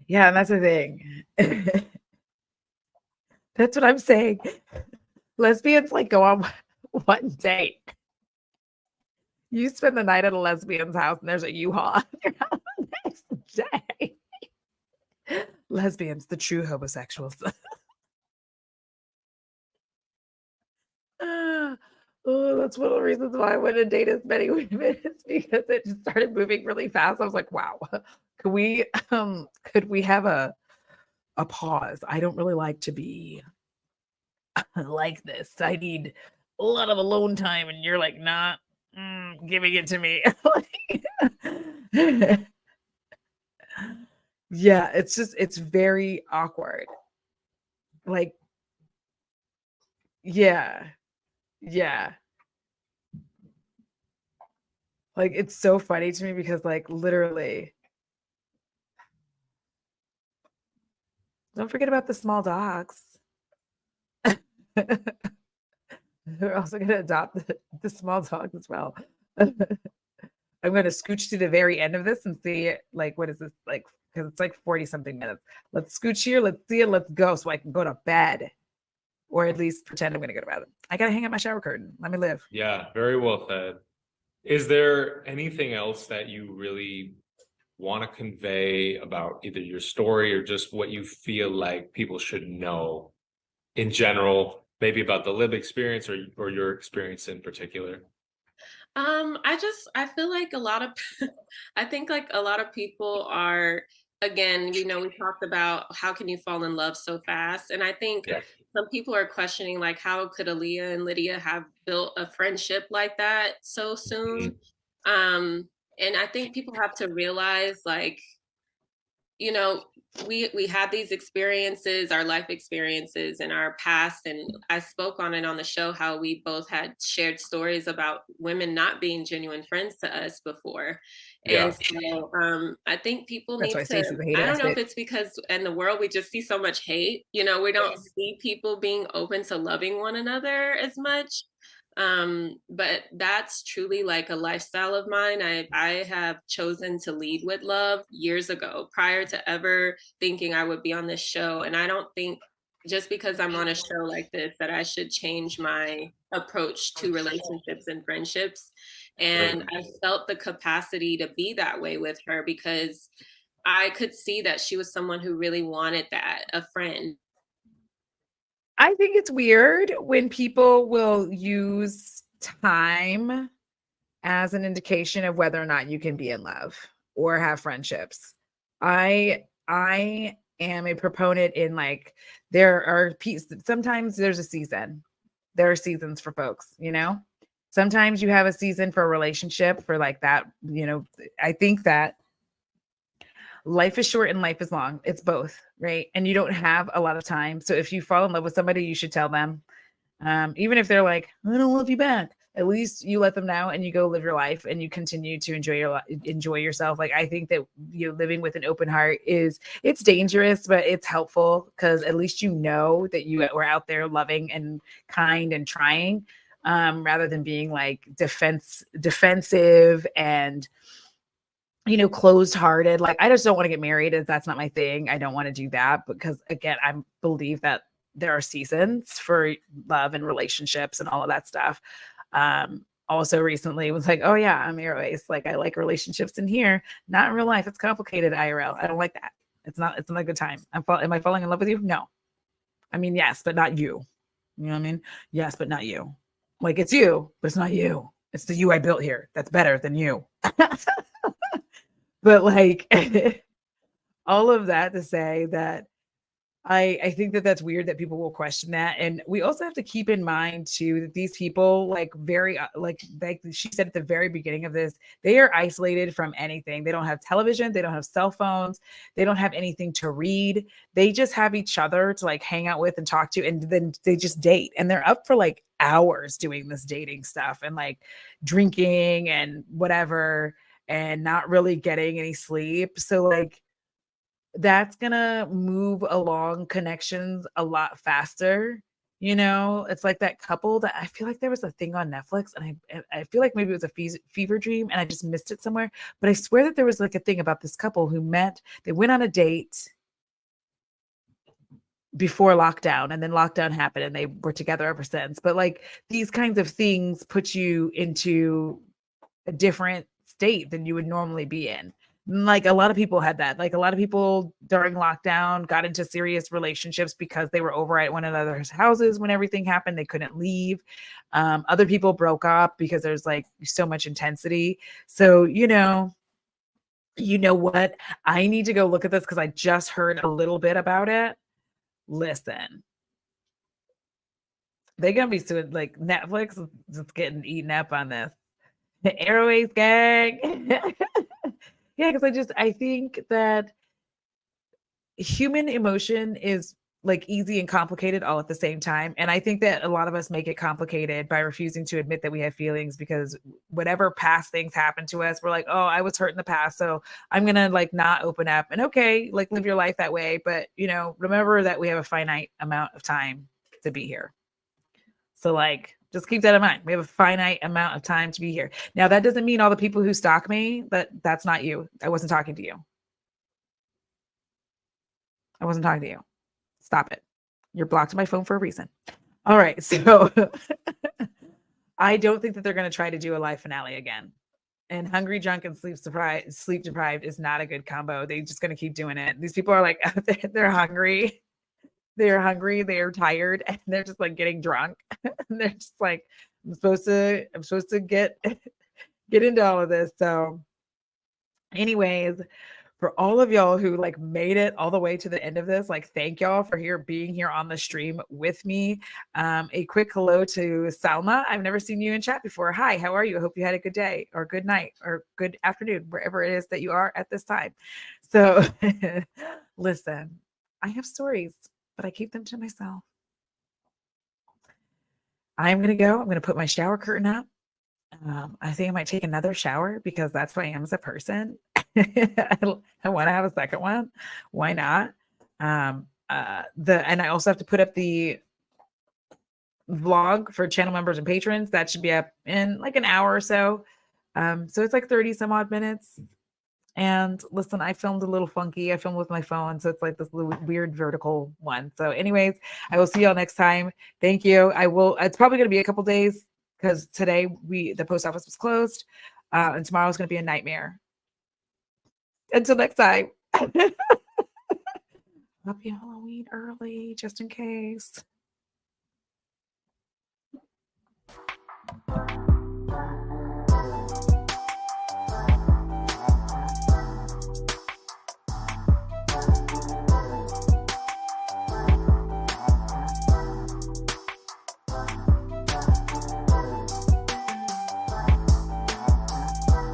Yeah, and that's the thing. That's what I'm saying. Lesbians like go on one date. You spend the night at a lesbian's house and there's a U-Haul on your house the next day. Lesbians, the true homosexuals. Oh, that's one of the reasons why I wouldn't date as many women. It's because it just started moving really fast. I was like, wow, could we have a pause? I don't really like to be like this. I need a lot of alone time, and you're like not giving it to me. Yeah, it's very awkward. Like, yeah. Like, it's so funny to me because, like, literally, don't forget about the small dogs. We're also going to adopt the small dogs as well. I'm going to scooch to the very end of this and see, like, what is this like? Because it's like 40 something minutes. Let's scooch here. Let's see it. Let's go so I can go to bed, or at least pretend I'm going to go to bed. I got to hang up my shower curtain. Let me live. Yeah, very well said. Is there anything else that you really want to convey about either your story or just what you feel like people should know in general, maybe about the lived experience or your experience in particular? I feel like a lot of I think like a lot of people are, again, you know, we talked about how can you fall in love so fast. And I think Yeah. some people are questioning like how could Aaliyah and Lydia have built a friendship like that so soon? And I think people have to realize like, you know, we had these experiences, our life experiences in our past, and I spoke on it on the show how we both had shared stories about women not being genuine friends to us before. Yeah. And so I think people That's need why to, Stacey's a hater. I don't know if it's because in the world we just see so much hate, you know, we don't see people being open to loving one another as much. But that's truly like a lifestyle of mine. I have chosen to lead with love years ago prior to ever thinking I would be on this show. And I don't think just because I'm on a show like this that I should change my approach to relationships and friendships. And I felt the capacity to be that way with her because I could see that she was someone who really wanted that, a friend. I think it's weird when people will use time as an indication of whether or not you can be in love or have friendships. I am a proponent in like there are sometimes there's a season. There are seasons for folks, you know? Sometimes you have a season for a relationship for like that, you know. I think that life is short and life is long. It's both, right? And you don't have a lot of time. So if you fall in love with somebody, you should tell them. Even if they're like, I don't love you back, at least you let them know and you go live your life and you continue to enjoy yourself. Like I think that you know, living with an open heart it's dangerous, but it's helpful because at least you know that you were out there loving and kind and trying, rather than being like defensive and you know, closed hearted. Like, I just don't want to get married. That's not my thing. I don't want to do that because, again, I believe that there are seasons for love and relationships and all of that stuff. Also, recently was like, oh, yeah, I'm Aries. Like, I like relationships in here, not in real life. It's complicated, IRL. I don't like that. It's not a good time. Am I falling in love with you? No. I mean, yes, but not you. You know what I mean? Yes, but not you. Like, it's you, but it's not you. It's the you I built here. That's better than you. But like all of that to say that I think that that's weird that people will question that. And we also have to keep in mind too that these people like very like she said at the very beginning of this, they are isolated from anything. They don't have television, they don't have cell phones, they don't have anything to read. They just have each other to like hang out with and talk to, and then they just date. And they're up for like hours doing this dating stuff and like drinking and whatever and not really getting any sleep. So like that's gonna move along connections a lot faster. You know, it's like that couple that I feel like there was a thing on Netflix, and I feel like maybe it was a fever dream, and I just missed it somewhere. But I swear that there was like a thing about this couple who met. They went on a date before lockdown, and then lockdown happened, and they were together ever since. But like these kinds of things put you into a different state than you would normally be in. Like a lot of people had that. Like a lot of people during lockdown got into serious relationships because they were over at one another's houses when everything happened. They couldn't leave. Other people broke up because there's like so much intensity. So, you know what? I need to go look at this because I just heard a little bit about it. Listen, they're gonna be suing like Netflix is just getting eaten up on this. The Airways gang. Yeah, because I think that human emotion is like easy and complicated all at the same time. And I think that a lot of us make it complicated by refusing to admit that we have feelings because whatever past things happen to us, we're like, oh, I was hurt in the past. So I'm going to like not open up and okay, like live your life that way. But, remember that we have a finite amount of time to be here. So like, just keep that in mind. We have a finite amount of time to be here. Now, that doesn't mean all the people who stalk me, that's not you. I wasn't talking to you. I wasn't talking to you. Stop it. You're blocked on my phone for a reason. All right. So I don't think that they're going to try to do a live finale again. And hungry, drunk, and sleep deprived is not a good combo. They're just going to keep doing it. These people are like, they're hungry. They're hungry, they're tired, and they're just like getting drunk. And they're just like, I'm supposed to get into all of this. So anyways, for all of y'all who like made it all the way to the end of this, like thank y'all for being here on the stream with me. A quick hello to Salma. I've never seen you in chat before. Hi, how are you? I hope you had a good day or good night or good afternoon, wherever it is that you are at this time. So listen, I have stories, but I keep them to myself. I'm going to go. I'm going to put my shower curtain up. I think I might take another shower because that's who I am as a person. I want to have a second one. Why not? And I also have to put up the vlog for channel members and patrons. That should be up in like an hour or so. So it's like 30 some odd minutes. And listen, I filmed a little funky. I filmed with my phone, so it's like this little weird vertical one. So, anyways, I will see y'all next time. Thank you. I will. It's probably going to be a couple days because today the post office was closed, and tomorrow is going to be a nightmare. Until next time. Happy Halloween early, just in case.